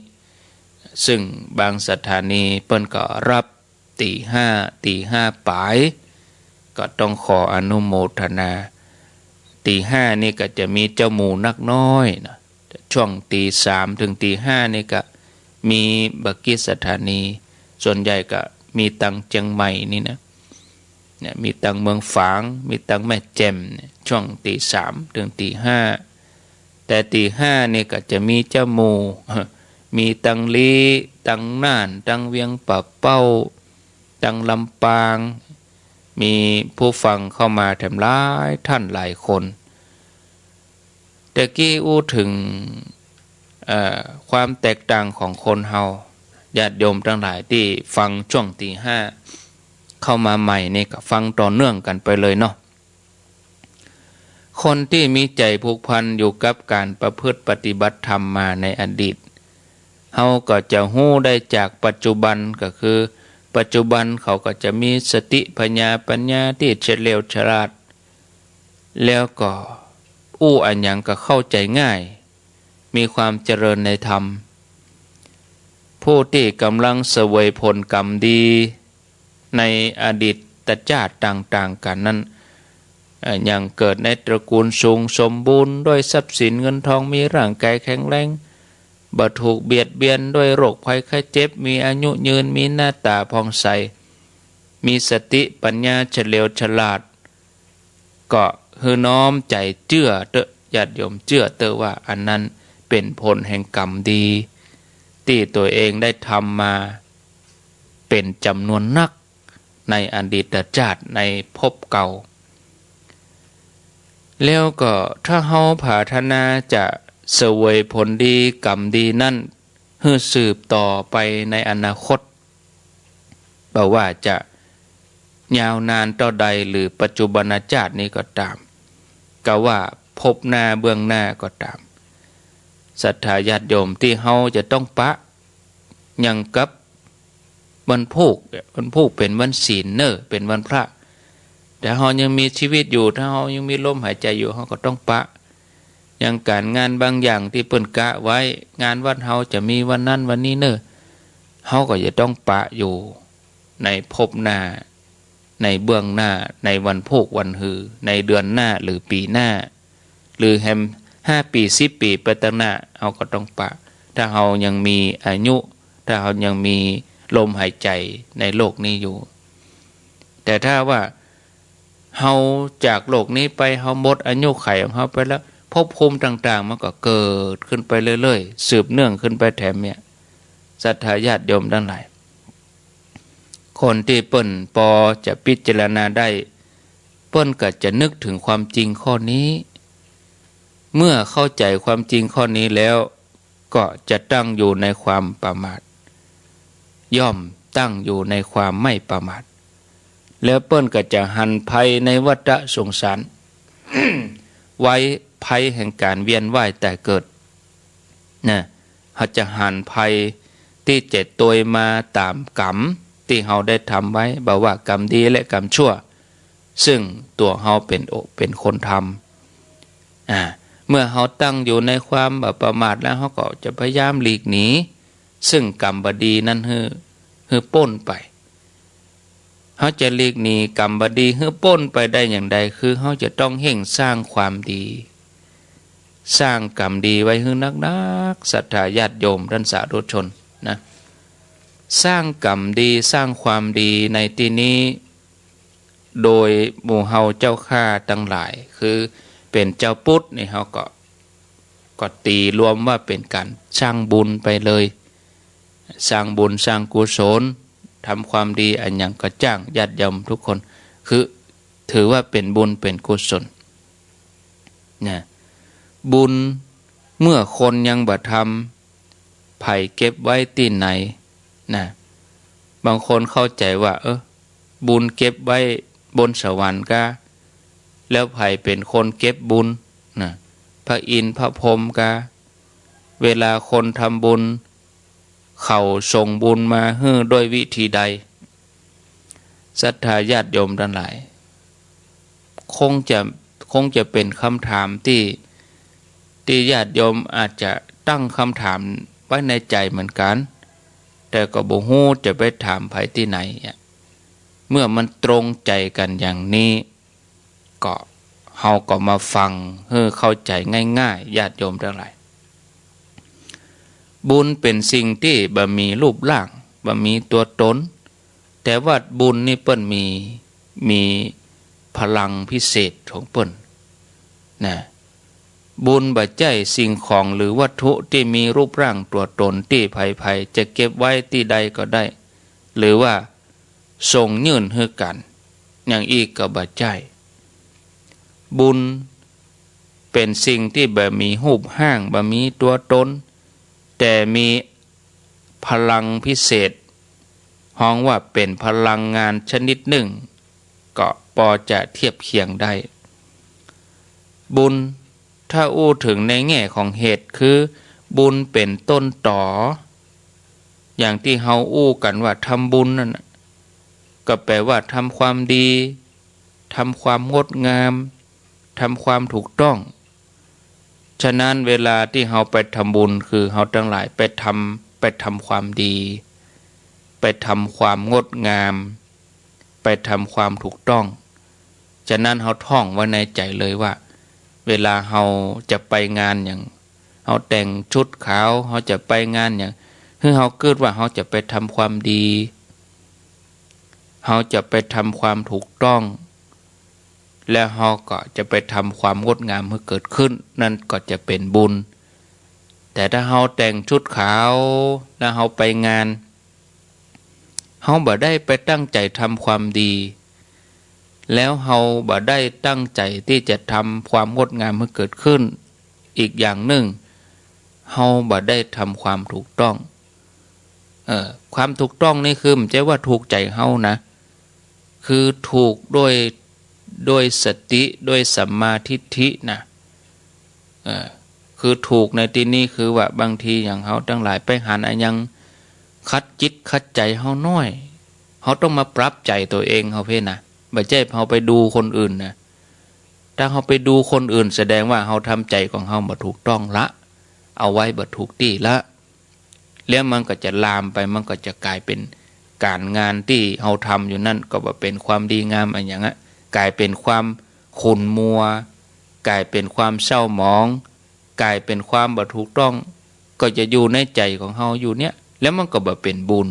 ซึ่งบางสถานีเปิ้นก็รับ 5:05 ปลายก็ต้องขออนุโมทนา 5:00 นี่ก็จะมีเจ้าหมู่นักน้อยนะ ช่วงตี 3ถึงตี 5นี่ก็มีบักกี้สถานีส่วนใหญ่ก็มีตังเชียงใหม่นี่นะเนี่ยมีตังเมืองฝางมีตังแม่แจ่มช่วงตี 3ถึงตี 5แต่ตี 5นี่ก็จะมีเจ้าหมู่มีตังลีตังน่านตังเวียงป่าเป้าตังลำปางมีผู้ฟังเข้ามาแถมหลายท่านหลายคนแต่กี้อู้ถึงความแตกต่างของคนเฮาญาติโยมทั้งหลายที่ฟังช่วงตี 5เข้ามาใหม่นี่ก็ฟังต่อเนื่องกันไปเลยเนาะคนที่มีใจผูกพันอยู่กับการประพฤติปฏิบัติธรรมมาในอดีตเฮาก็จะฮู้ได้จากปัจจุบันก็คือปัจจุบันเขาก็จะมีสติปัญญาที่เฉลียวฉลาดแล้วก็อันยังก็เข้าใจง่ายมีความเจริญในธรรมผู้ที่กำลังเสวยผลกรรมดีในอดีตชาติต่างๆกันนั้นยังเกิดในตระกูลสูงสมบูรณ์ด้วยทรัพย์สินเงินทองมีร่างกายแข็งแรงบ่ถูกเบียดเบียนด้วยโรคภัยไข้เจ็บมีอายุยืนมีหน้าตาผ่องใสมีสติปัญญาเฉลียวฉลาดก็คือน้อมใจเชื่อเตอะญาติโยมเชื่อเตอะว่าอันนั้นเป็นผลแห่งกรรมดีที่ตัวเองได้ทำมาเป็นจำนวนนักในอดีตชาติในภพเก่าแล้วก็ถ้าเฮาปรารถนาจะเสวยผลดีกรรมดีนั่นให้สืบต่อไปในอนาคตบ่ว่าจะยาวนานต่อใดหรือปัจจุบันชาตินี้ก็ตามก็ว่าพบหน้าเบื้องหน้าก็ตามศรัทธาญาติโยมที่เฮาจะต้องปะยังกับวันพูกเป็นวันศีลเป็นวันพระแต่เฮายังมีชีวิตอยู่ถ้าเฮายังมีลมหายใจอยู่เฮาก็ต้องปะอย่างการงานบางอย่างที่เปิ้นกะไว้งานวัดเฮาจะมีวันนั้นวันนี้เฮาก็จะต้องปะอยู่ในภพหน้าในเบื้องหน้าในวันพูกวันหือในเดือนหน้าหรือปีหน้าหรือแฮม5 ปี10 ปีไปตั้งหน้าเฮาก็ต้องปะถ้าเฮายังมีอายุถ้าเฮายังมีลมหายใจในโลกนี้อยู่แต่ถ้าว่าเฮาจากโลกนี้ไปเฮาหมดอายุไขของเฮาไปแล้วภพภูมิต่างๆมันก็เกิดขึ้นไปเรื่อยๆสืบเนื่องขึ้นไปแถมเนี่ยศรัทธาญาติโยมทั้งหลายคนที่เปิ้นพอจะพิจารณาได้เปิ้นก็จะนึกถึงความจริงข้อนี้เมื่อเข้าใจความจริงข้อนี้แล้วก็จะตั้งอยู่ในความประมาทย่อมตั้งอยู่ในความไม่ประมาทแล้วเปิ้นก็จะหันภัยในวัฏสงสาร ไว้ภัยแห่งการเวียนว่ายแต่เกิดนะเขาจะหันภัยที่เจ็ดตัวมาตามกรรมที่เขาได้ทำไว้บอกว่ากรรมดีและกรรมชั่วซึ่งตัวเขาเป็นคนทำเมื่อเขาตั้งอยู่ในความประมาทแล้วเขาก็จะพยายามหลีกหนีซึ่งกรรมบดีนั้นคือป้นไปเขาจะหลีกหนีกรรมบดีคือป้นไปได้อย่างใดคือเขาจะต้องเห่งสร้างความดีสร้างกรรมดีไว้ให้นักศรัทธาญาติโยมท่านสาธุชนนะสร้างกรรมดีสร้างความดีในที่นี้โดยหมู่เฮาเจ้าข้าทั้งหลายคือเป็นเจ้าพุทธนี่เฮาก็ตีรวมว่าเป็นการสร้างบุญไปเลยสร้างบุญสร้างกุศลทำความดีอันยังก็จ้างญาติโยมทุกคนคือถือว่าเป็นบุญเป็นกุศลนะบุญเมื่อคนยังบ่ทำไผ่เก็บไว้ที่ไหนนะบางคนเข้าใจว่าบุญเก็บไว้บนสวรรค์ก็แล้วไผ่เป็นคนเก็บบุญนะพระอินทร์พระพรหมก็เวลาคนทำบุญเขาส่งบุญมาให้ด้วยวิธีใดศรัทธาญาติโยมทั้งหลายคงจะเป็นคำถามที่ญาติโยมอาจจะตั้งคำถามไว้ในใจเหมือนกันแต่ก็บ่ฮู้จะไปถามไผที่ไหนเมื่อมันตรงใจกันอย่างนี้ก็เฮาก็มาฟังให้เข้าใจง่ายๆญาติโยมทั้งหลาย บุญเป็นสิ่งที่บ่มีรูปร่างบ่มีตัวตนแต่ว่าบุญนี่เปิ้นมีพลังพิเศษของเปิ้นนะบุญบ่ใจสิ่งของหรือวัตถุที่มีรูปร่างตัวตนที่ไผๆจะเก็บไว้ที่ใดก็ได้หรือว่าส่งยื่นให้กันอย่างอีกก็บ่ใจบุญเป็นสิ่งที่บ่มีรูปร่างบ่มีตัวตนแต่มีพลังพิเศษฮ้องว่าเป็นพลังงานชนิดหนึ่งก็พอจะเทียบเคียงได้บุญถ้าอู้ถึงในแง่ของเหตุคือบุญเป็นต้นต่ออย่างที่เฮาอู้กันว่าทำบุญนั่นก็แปลว่าทำความดีทำความงดงามทำความถูกต้องฉะนั้นเวลาที่เฮาไปทำบุญคือเฮาทั้งหลายไปทำความดีไปทำความงดงามไปทำความถูกต้องฉะนั้นเฮาท่องไว้ในใจเลยว่าเวลาเฮาจะไปงานอย่างเฮาแต่งชุดขาวเฮาจะไปงานอย่างคือเฮาคิดว่าเฮาจะไปทำความดีเฮาจะไปทำความถูกต้องแล้วเฮาก็จะไปทำความงดงามให้เกิดขึ้นนั่นก็จะเป็นบุญแต่ถ้าเฮาแต่งชุดขาวแล้วเฮาไปงานเฮาบ่ได้ไปตั้งใจทำความดีแล้วเฮาบ่ได้ตั้งใจที่จะทำความงดงามให้เกิดขึ้นอีกอย่างหนึ่งเฮาบ่ได้ทำความถูกต้องความถูกต้องนี่คือไม่ใช่ว่าถูกใจเฮานะคือถูกด้วยสติด้วยสัมมาทิฏฐินะคือถูกในที่นี้คือว่าบางทีอย่างเฮาทั้งหลายไปหันอันยังคัดจิตคัดใจเฮาน้อยเฮาต้องมาปรับใจตัวเองเฮาเพ่นะบ่ใช่เฮาไปดูคนอื่นนะถ้าเฮาไปดูคนอื่นแสดงว่าเฮาทำใจของเฮาบ่ถูกต้องละเอาไว้บ่ถูกที่ละแล้วมันก็จะลามไปมันก็จะกลายเป็นการงานที่เฮาทำอยู่นั่นก็บ่เป็นความดีงามอันอย่างนั้นกลายเป็นความขุ่นมัวกลายเป็นความเศร้าหมองกลายเป็นความบ่ถูกต้องก็จะอยู่ในใจของเฮาอยู่เนี่ยแล้วมันก็บ่เป็นบุญ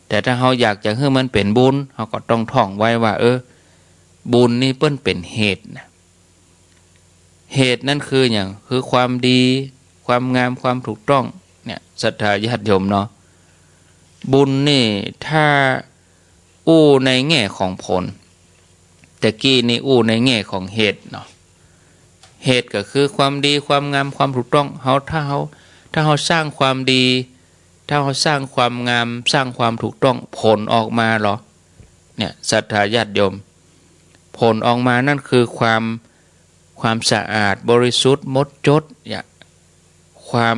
แต่ถ้าเฮาอยากจะให้มันเป็นบุญเฮาก็ต้องท่องไว้ว่าบุญนี่เปิ้นเป็นเหตุนะเหตุนั่นคืออย่างคือความดีความงามความถูกต้องเนี่ยศรัทธาญาติโยมเนาะบุญนี่ถ้าอู้ในแง่ของผลแต่กี้นี่อู้ในแง่ของเหตุเนาะเหตุก็คือความดีความงามความถูกต้องถ้าเราสร้างความดีถ้าเราสร้างความงามสร้างความถูกต้องผลออกมาเหรอเนี่ยศรัทธาญาติโยมผลออกมานั่นคือความสะอาดบริสุทธิ์หมดจดเนี่ยความ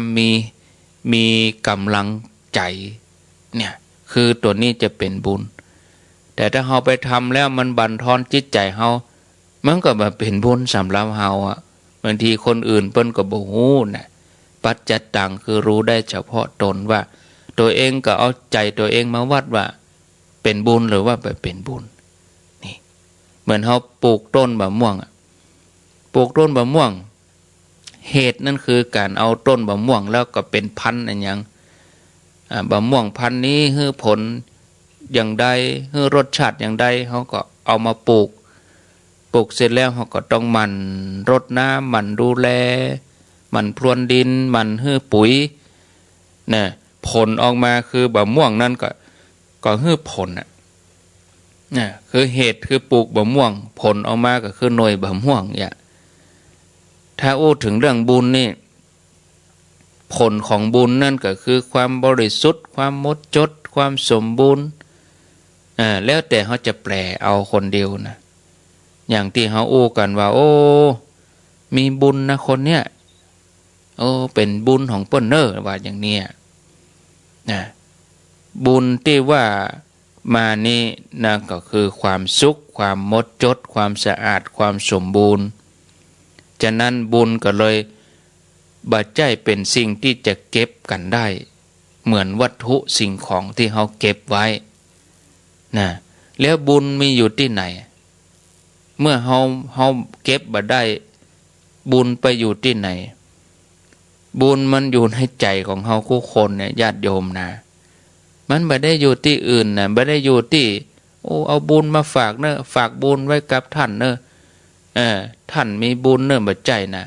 มีกำลังใจเนี่ยคือตัวนี้จะเป็นบุญแต่ถ้าเราไปทำแล้วมันบั่นทอนจิตใจเรามันก็แบบเป็นบุญสำหรับเราอ่ะบางทีคนอื่นเปิ้นก็บ่ฮู้นะปัจจัตตังคือรู้ได้เฉพาะตนว่าตัวเองก็เอาใจตัวเองมาวัดว่าเป็นบุญหรือว่าไม่เป็นบุญนี่เหมือนเราปลูกต้นมะม่วงปลูกต้นมะม่วงเหตุนั่นคือการเอาต้นมะม่วงแล้วก็เป็นพันธุ์อันยังมะม่วงพันธุ์นี้ให้ผลอย่างใดให้รสชาติอย่างใดเขาก็เอามาปลูกเสร็จแล้วเขาก็ต้องหมั่นรดน้ำหมั่นดูแลหมั่นพรวนดินหมั่นให้ปุ๋ยเนี่ยผลออกมาคือมะม่วงนั่นก็ให้ผลเนี่ยคือเหตุคือปลูกมะม่วงผลออกมาก็คือหน่วยมะม่วงเนี่ยถ้าอู้ถึงเรื่องบุญนี่ผลของบุญนั่นก็คือความบริสุทธิ์ความหมดจดความสมบูรณ์แล้วแต่เขาจะแปลเอาคนเดียวนะอย่างที่เขาอู้กันว่าโอ้มีบุญนะคนเนี้ยโอ้เป็นบุญของเปิ้นเนอว่าอย่างเนี้ยนะบุญที่ว่ามานี่นะก็คือความสุขความหมดจดความสะอาดความสมบูรณ์ฉะนั้นบุญก็เลยบ่ใจเป็นสิ่งที่จะเก็บกันได้เหมือนวัตถุสิ่งของที่เขาเก็บไว้นะแล้วบุญมีอยู่ที่ไหนเมื่อเขาเก็บบ่ได้บุญไปอยู่ที่ไหน บุญมันอยู่ในใจของเฮาคู่คนเนี่ยญาติโยมนะมันไม่ได้อยู่ที่อื่นนะไม่ได้อยู่ที่โอ้เอาบุญมาฝากเนอะฝากบุญไว้กับท่านเนอะท่านมีบุญเนอะบัดใจนะ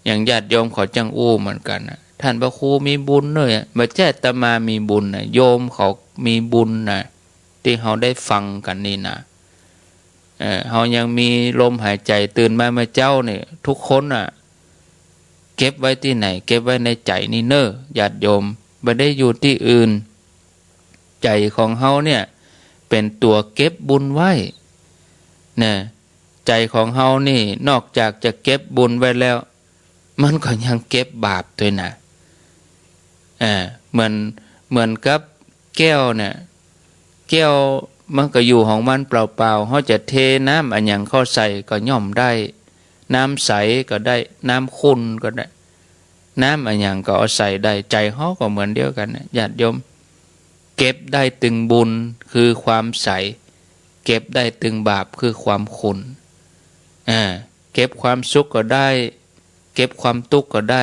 อย่างญาติโยมขอจังอู้เหมือนกันนะท่านพระครูมีบุญเนอะบัดใจอาตมามีบุญนะโยมเขามีบุญนะที่เฮาได้ฟังกันนี่นะเฮายังมีลมหายใจตื่นมาเมื่อเจ้าเนี่ยทุกคนน่ะเก็บไว้ที่ไหนเก็บไว้ในใจนี่เนอะญาติโยมไม่ได้อยู่ที่อื่นใจของเฮาเนี่ยเป็นตัวเก็บบุญไว้นะใจของเฮานี่นอกจากจะเก็บบุญไว้แล้วมันก็ยังเก็บบาปด้วยนะเหมือนกับแก้วเนี่ยแก้วมันก็อยู่ของมันเปล่าๆเขาจะเทน้ำอันอย่างเข้าใส่ก็ย่อมได้น้ำใสก็ได้น้ำขุ่นก็ได้น้ำอันอย่างก็เอาใส่ได้ใจเขาก็เหมือนเดียวกันญาติโยมเก็บได้ตึงบุญคือความใสเก็บได้ตึงบาปคือความขุ่นเก็บความสุขก็ได้เก็บความทุกข์ก็ได้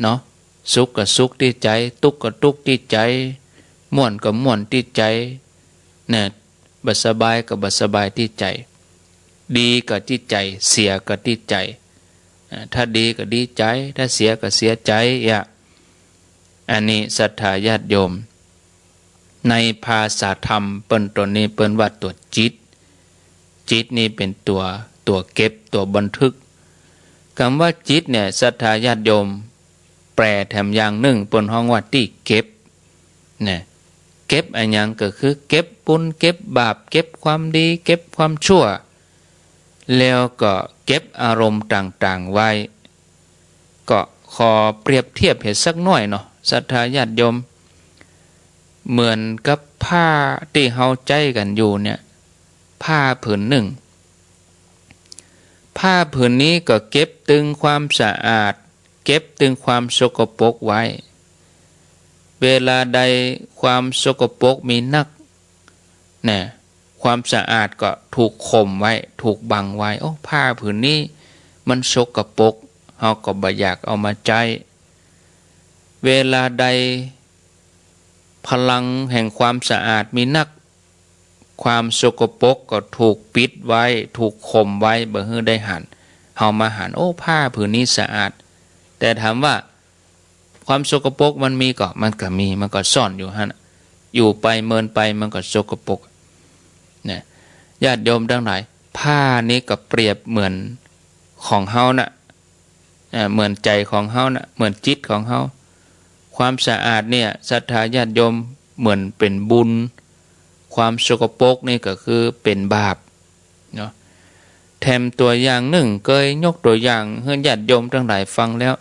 เนาะสุขก็สุขที่ใจทุกข์ก็ทุกข์ที่ใจม่วนก็ม่วนที่ใจเนี่ยบัดสบายก็บัดสบายที่ใจดีก็ที่ใจเสียก็ที่ใจถ้าดีก็ดีใจถ้าเสียก็เสียใจอันนี้ศรัทธาญาติโยมในภาษาธรรมเปิ้นตัวนี้เปิ้นว่าตัวจิตนี่เป็นตัวเก็บตัวบันทึกคำว่าจิตเนี่ยศรัทธาญาติโยมแปลแถมอย่างหนึ่งเปิ้นฮ้องว่าที่เก็บเนี่ยเก็บอันยังก็คือเก็บบุญเก็บบาปเก็บความดีเก็บความชั่วแล้วก็เก็บอารมณ์ต่างๆไว้ก็ขอเปรียบเทียบให้สักหน่อยเนาะศรัทธาญาติโยมเหมือนกับผ้าที่เฮาใจกันอยู่เนี่ยผ้าผืนหนึ่งผ้าผืนนี้ก็เก็บตึงความสะอาดเก็บตึงความสกปรกไว้เวลาใดความสกปรกมีนักเนี่ยความสะอาดก็ถูกข่มไว้ถูกบังไว้โอ้ผ้าผืนนี้มันสกปรกเฮาก็บ่อยากเอามาใช้เวลาใดพลังแห่งความสะอาดมีนักความสกปรกก็ถูกปิดไว้ถูกข่มไว้บ่ให้ได้หันเฮามาหันโอ้ผ้าผืนนี้สะอาดแต่ถามว่าความสกปรกมันมีก็มันก็มีมันก็ซ่อนอยู่ฮะอยู่ไปเมินไปมันก็สกปรกเนี่ยญาติโยมทั้งหลายผ้านี้ก็เปรียบเหมือนของเฮาน่ะเหมือนใจของเฮาน่ะเหมือนจิตของเฮาความสะอาดเนี่ยศรัทธาญาติโยมเหมือนเป็นบุญความสกปรกนี่ก็คือเป็นบาปเนาะแถมตัวอย่างหนึ่งเคยยกตัวอย่างให้ญาติโยมทั้งหลายฟังแล้ว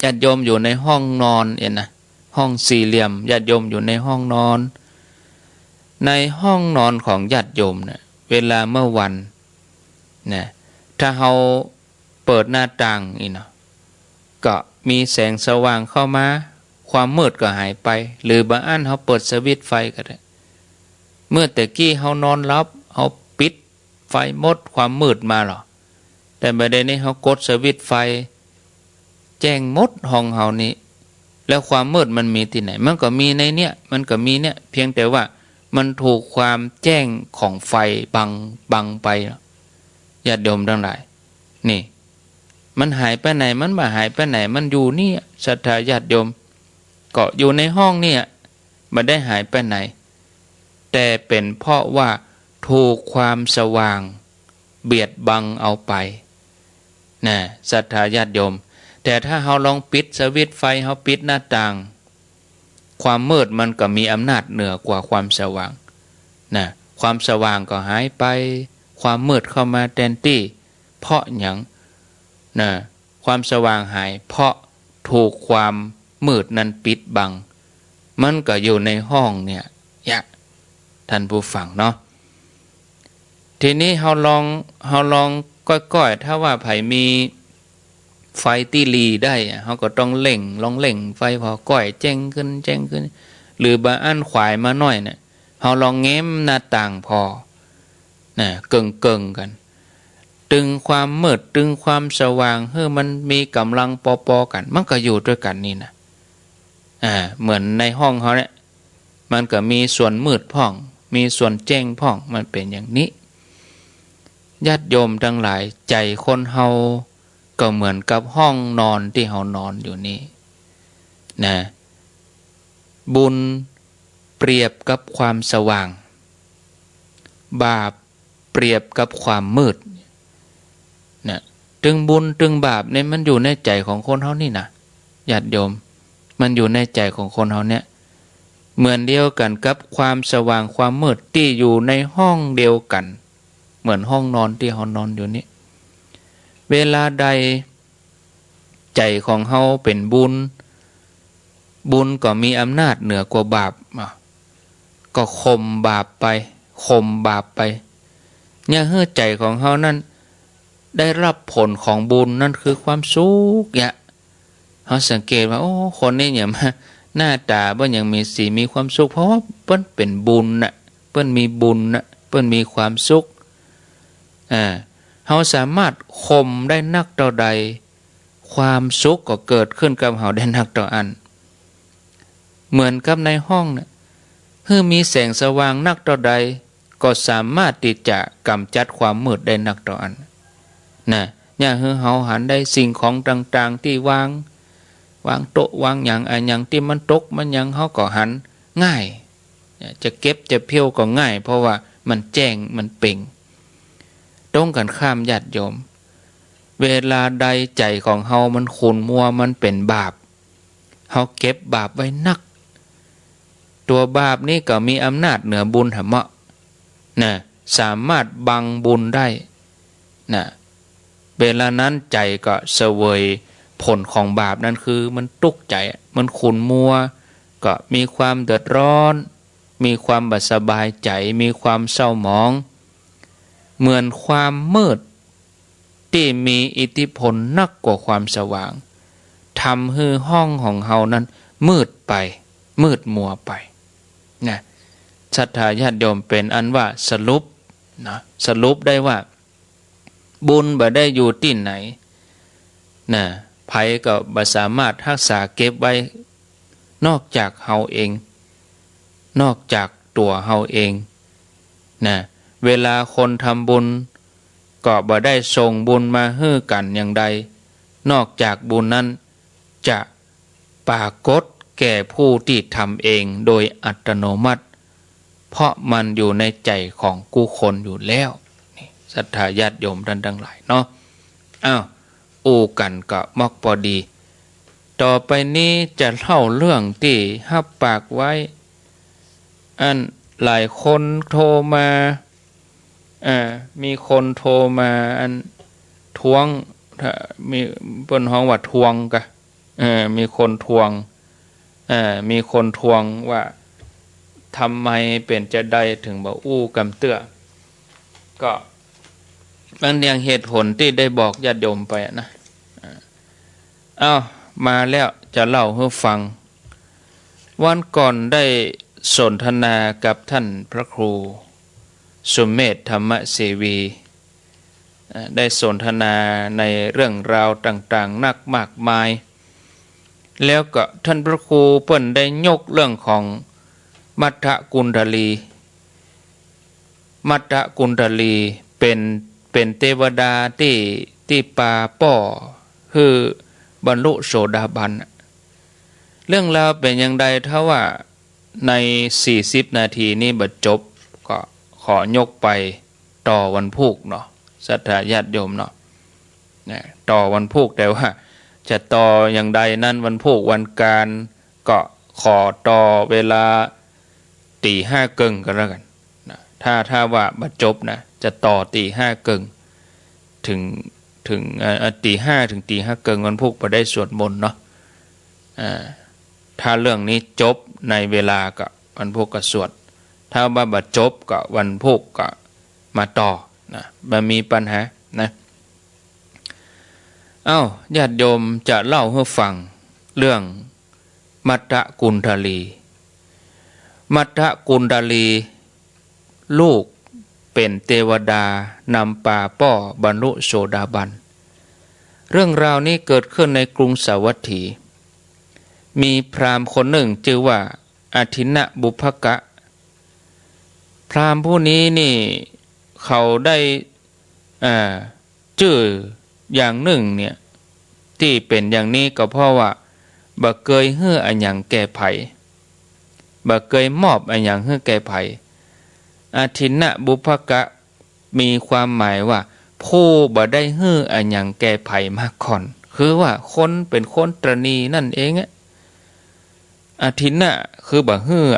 ญาติโยมอยู่ในห้องนอนนะห้องสี่เหลี่ยมญาติโยมอยู่ในห้องนอนในห้องนอนของญาติโยมเนี่ยเวลาเมื่อวันเนี่ยถ้าเราเปิดหน้าต่างนี่เนาะก็มีแสงสว่างเข้ามาความมืดก็หายไปหรือบางอันเราเปิดสวิตช์ไฟก็ได้เมื่อแต่กี้เรานอนหลับเราปิดไฟหมดความมืดมาหรอแต่บัดนี้เรากดสวิตช์ไฟแจ้งหมดห้องเฮานี้แล้วความมืดมันมีที่ไหนมันก็มีในเนี้ยมันก็มีเนี่ยเพียงแต่ว่ามันถูกความแจ้งของไฟบังไปญาติโยมทั้งหลายนี่มันหายไปไหนมันบ่หายไปไหนมันอยู่นี่ศรัทธาญาติโยมก็อยู่ในห้องเนี่ยมันได้หายไปไหนแต่เป็นเพราะว่าถูกความสว่างเบียดบังเอาไปนะศรัทธาญาติโยมแต่ถ้าเราลองปิดสวิตช์ไฟเราปิดหน้าต่างความมืดมันก็มีอำนาจเหนือกว่าความสว่างนะความสว่างก็หายไปความมืดเข้ามาแทนที่เพราะหยังนะความสว่างหายเพราะถูกความมืดนั้นปิดบังมันก็อยู่ในห้องเนี่ยท่านผู้ฟังเนาะทีนี้เราลองก้อยๆถ้าว่าไผมีไฟที่รีได้เขาก็ต้องลองเล่งไฟพอก้อยแจ้งขึ้นหรือบางอันขวายมาหน่อยเนี่ยเขาลองแง้มหน้าต่างพอนะเกิงกัน ตึงความมืดตึงความสว่างให้มันมีกำลังปอๆกันมันก็อยู่ด้วยกันนี่นะเหมือนในห้องเขาเนี่ยมันก็มีส่วนมืดพ่องมีส่วนแจ้งพ่องมันเป็นอย่างนี้ญาติโยมทั้งหลายใจคนเฮาก็เหมือนกับห้องนอนที่เฮานอนอยู่นี่นะบุญเปรียบกับความสว่างบาปเปรียบกับความมืดนะตึงบุญตึงบาปเนี่ยมันอยู่ในใจของคนเฮานี่นะญาติโยมมันอยู่ในใจของคนเฮาเนี่ยเหมือนเดียวกันกับความสว่างความมืดที่อยู่ในห้องเดียวกันเหมือนห้องนอนที่เฮานอนอยู่นี่เวลาใดใจของเฮาเป็นบุญก็มีอำนาจเหนือกว่าบาปก็ข่มบาปไปข่มบาปไปเนี่ยเฮือใจของเฮานั้นได้รับผลของบุญนั่นคือความสุขเนี่ยเฮาสังเกตว่าโอ้คนนี้เนี่ยมาหน้าตาเปิ้นยังมีสีมีความสุขเพราะว่าเปิ้นเป็นบุญน่ะเปิ้นมีบุญน่ะเปิ้นมีความสุขเฮาสามารถข่มได้นักต่อใดความสุขก็เกิดขึ้นกับเฮาได้นักต่ออันเหมือนกับในห้องเนี่ยมีแสงสว่างนักต่อใดก็สามารถที่จะกำจัดความมืดได้นักต่ออันนะอย่าเฮาหันได้สิ่งของต่างๆที่วางโต๊ะวางอย่างที่มันตกมันหยังเฮาก็หันง่ายจะเก็บจะเพี้ยวก็ง่ายเพราะว่ามันแจ้งมันเป่งตรงกันข้ามญาติโยมเวลาใดใจของเฮามันขุ่นมัวมันเป็นบาปเฮาเก็บบาปไว้นักตัวบาปนี่ก็มีอำนาจเหนือบุญหะเมาะนะสามารถบังบุญได้นะเวลานั้นใจก็เสวยผลของบาปนั่นคือมันตุกใจมันขุ่นมัวก็มีความเดือดร้อนมีความบ่สบายใจมีความเศร้าหมองเหมือนความมืดที่มีอิทธิพลนักกว่าความสว่างทำให้ห้องของเฮานั้นมืดไปมืดมัวไปนะศรัทธาญาติโยมเป็นอันว่าสรุปได้ว่าบุญบ่ได้อยู่ที่ไหนนะไผก็บ่สามารถรักษาเก็บไว้นอกจากเฮาเองนอกจากตัวเฮาเองนะเวลาคนทำบุญก็บ่ได้ส่งบุญมาให้กันอย่างใดนอกจากบุญนั้นจะปรากฏแก่ผู้ที่ทำเองโดยอัตโนมัติเพราะมันอยู่ในใจของกู้คนอยู่แล้วนี่ศรัทธาญาติโยมท่านทั้งหลายเนาะอู้กันก็มักพอดีต่อไปนี้จะเล่าเรื่องที่ฮับปากไว้อันหลายคนโทรมามีคนโทรมาอันทวงมีเปิ้นฮ้องว่าทวงกะมีคนทวงว่าทำไมเป็นจะได้ถึงบ่อู้กำเตื้อก็บางอย่างเหตุผลที่ได้บอกญาติโยมไปนะมาแล้วจะเล่าให้ฟังวันก่อนได้สนทนากับท่านพระครูสุเมธธรรมเสวีได้สนทนาในเรื่องราวต่างๆนักมากมายแล้วก็ท่านพระครูเปิ้นได้ยกเรื่องของมัทธกุณฑลีเป็นเทวดาที่ปาป้อคือบรรลุโสดาบันเรื่องราวเป็นอย่างใดถ้าว่าใน40นาทีนี้บัดจบก็ขอยกไปต่อวันพุธเนาะศรัทธาญาติโยมเนาะต่อวันพุธแต่ว่าจะต่ออย่างใดนั้นวันพุธวันการก็ขอต่อเวลาตีห้าเกิงก็แล้วกันนะถ้าว่าบัดจบนะจะต่อตีห้าเกิงถึงตีห้าถึงตีห้าเกิงวันพุธไปได้สวดมนต์เนาะถ้าเรื่องนี้จบในเวลาก็วันพุธก็สวดถ้าว่าบัดจบก็วันพุธก็มาต่อนะมันมีปัญหานะญาติโยมจะเล่าให้ฟังเรื่องมัทธกุณฑลีลูกเ เป็นเทวดานำป่าป้อบรรลุโสดาบันเรื่องราวนี้เกิดขึ้นในกรุงสาวัตถีมีพราหมณ์คนหนึ่งชื่อว่าอาทินะบุพกะพราหมณ์ผู้นี้นี่เขาได้ชื่ออย่างหนึ่งเนี่ยที่เป็นอย่างนี้ก็เพราะว่าบ่เคยเฮืออันหยังแก่ไผบ่เคยมอบอันหยังเฮือแก่ไผอาทินะบุพกะมีความหมายว่าผู้บ่ได้เฮืออันหยังแก่ไผมาก่อนคือว่าคนเป็นคนตระหนี่นั่นเองอาทินะคือบ่เฮือ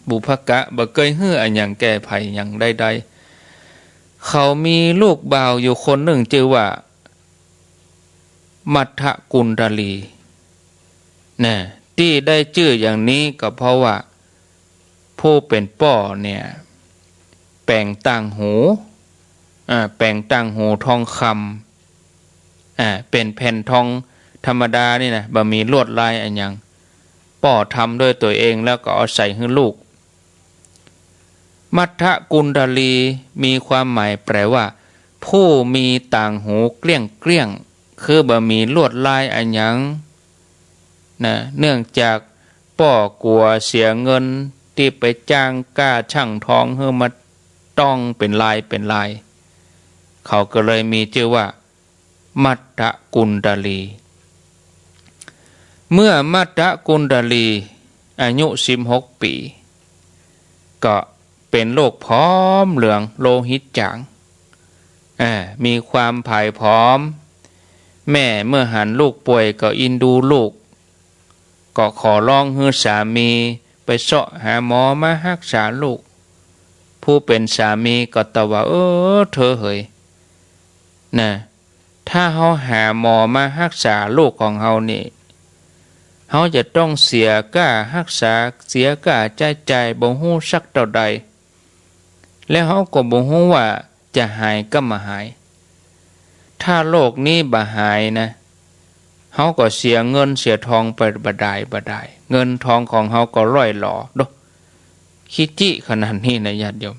บุพกะบ่เคยเฮืออันหยังแก่ไผหยังใดๆเขามีลูกบ่าวอยู่คนหนึ่งชื่อว่ามัทธกุณฑลีนะที่ได้ชื่ออย่างนี้ก็เพราะว่าผู้เป็นป่อเนี่ยแปลงต่างหูแปลงต่างหูทองคำเป็นแผ่นทองธรรมดานี่นะบ่มีลวดลายอันหยังป่อทำด้วยตัวเองแล้วก็เอาใส่ให้ลูกมัทธกุณฑลีมีความหมายแปลว่าผู้มีต่างหูเกลี้ยงเกลี้ยงคือบ่มีลวดลายอันหยังนะเนื่องจากป่อกลัวเสียเงินที่ไปจ้างก้าช่างทองเพื่อมาต้องเป็นลายเป็นลายเขาก็เลยมีชื่อว่ามัทธกุณฑลีเมื่อมัทธกุณฑลีอายุ16 ปีก็เป็นโรคผอมเหลืองโลหิตจางมีความผายผอมแม่เมื่อหันลูกป่วยก็อินดูลูกก็ขอร้องให้สามีไปเสาะหาหมอมารักษาลูกผู้เป็นสามีก็ตอบว่าเธอเหยนะถ้าเขาหาหมอมารักษาลูกของเขานี่เขาจะต้องเสียค่ารักษาเสียค่าจ่ายบ่ฮู้สักเท่าใดแล้วเขาก็บ่ฮู้ว่าจะหายก็มาหายถ้าโรคนี้บ่หายนะเขาก็เสียเงินเสียทองไปบ่ได้เงินทองของเขาก็ร่อยหล่อดคิจิขนาดนี้นะญาติโยม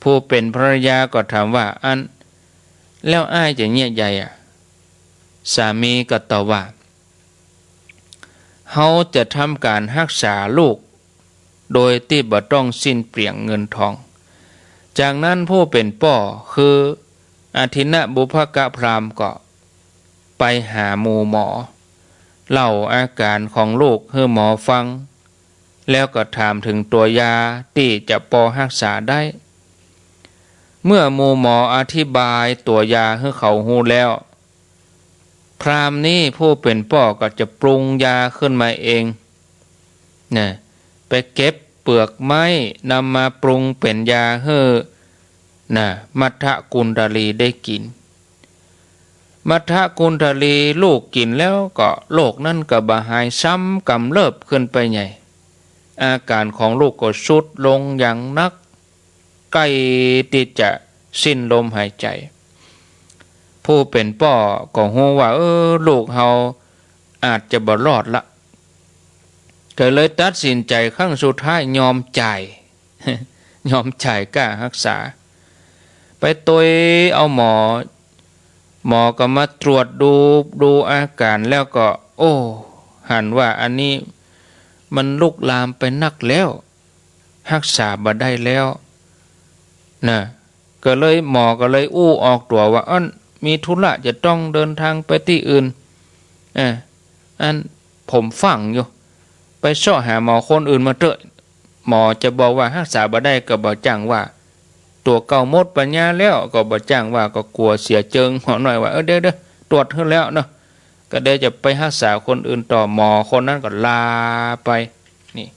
ผู้เป็นภรรยาก็ถามว่าแล้วอ้ายจะเงียบใหญ่สามีก็ตอบว่าเขาจะทำการรักษาลูกโดยที่บ่ต้องสิ้นเปลืองเงินทองจากนั้นผู้เป็นป่อคืออาทินะบุพกะพราหมณ์ก็ไปหาหมู่หมอเล่าอาการของลูกให้หมอฟังแล้วก็ถามถึงตัวยาที่จะพอรักษาได้เมื่อหมู่หมออธิบายตัวยาให้เขาฮู้แล้วพราหมณ์นี้ผู้เป็นป่อก็จะปรุงยาขึ้นมาเองนะไปเก็บเปลือกไม้นำมาปรุงเป็นยาให้มัทธกุณฑลีได้กินมัทธกุณฑลีลูกกินแล้วก็โรคนั้นก็บ่หายซ้ำกำเริบขึ้นไปใหญ่อาการของลูกก็ทรุดลงอย่างนักใกล้ที่จะสิ้นลมหายใจผู้เป็นป่อก็ฮู้ว่าลูกเฮาอาจจะบ่รอดละก็เลยตัดสินใจครั้งสุดท้ายยอมจ่าย ยอมจ่ายค่ารักษาไปตัวเอาหมอก็มาตรวจดูอาการแล้วก็หันว่าอันนี้มันลุกลามไปนักแล้วรักษาบ่ได้แล้วนะก็เลยหมอก็เลยออกตัวว่ามีธุระจะต้องเดินทางไปที่อื่นผมฟังอยู่ไปเสาะหาหมอคนอื่นมาเถอะหมอจะบอกว่ารักษาบ่ได้ก็บ่จ้างว่าตัวเก่าหมดปัญญาแล้วก็บ่จ้างว่าก็กลัวเสียเจิงหมอหน่อยว่าเด้อตรวจให้แล้วเนาะก็ได้จะไปรักษาคนอื่นต่อหมอคนนั้นก็ลาไปนี่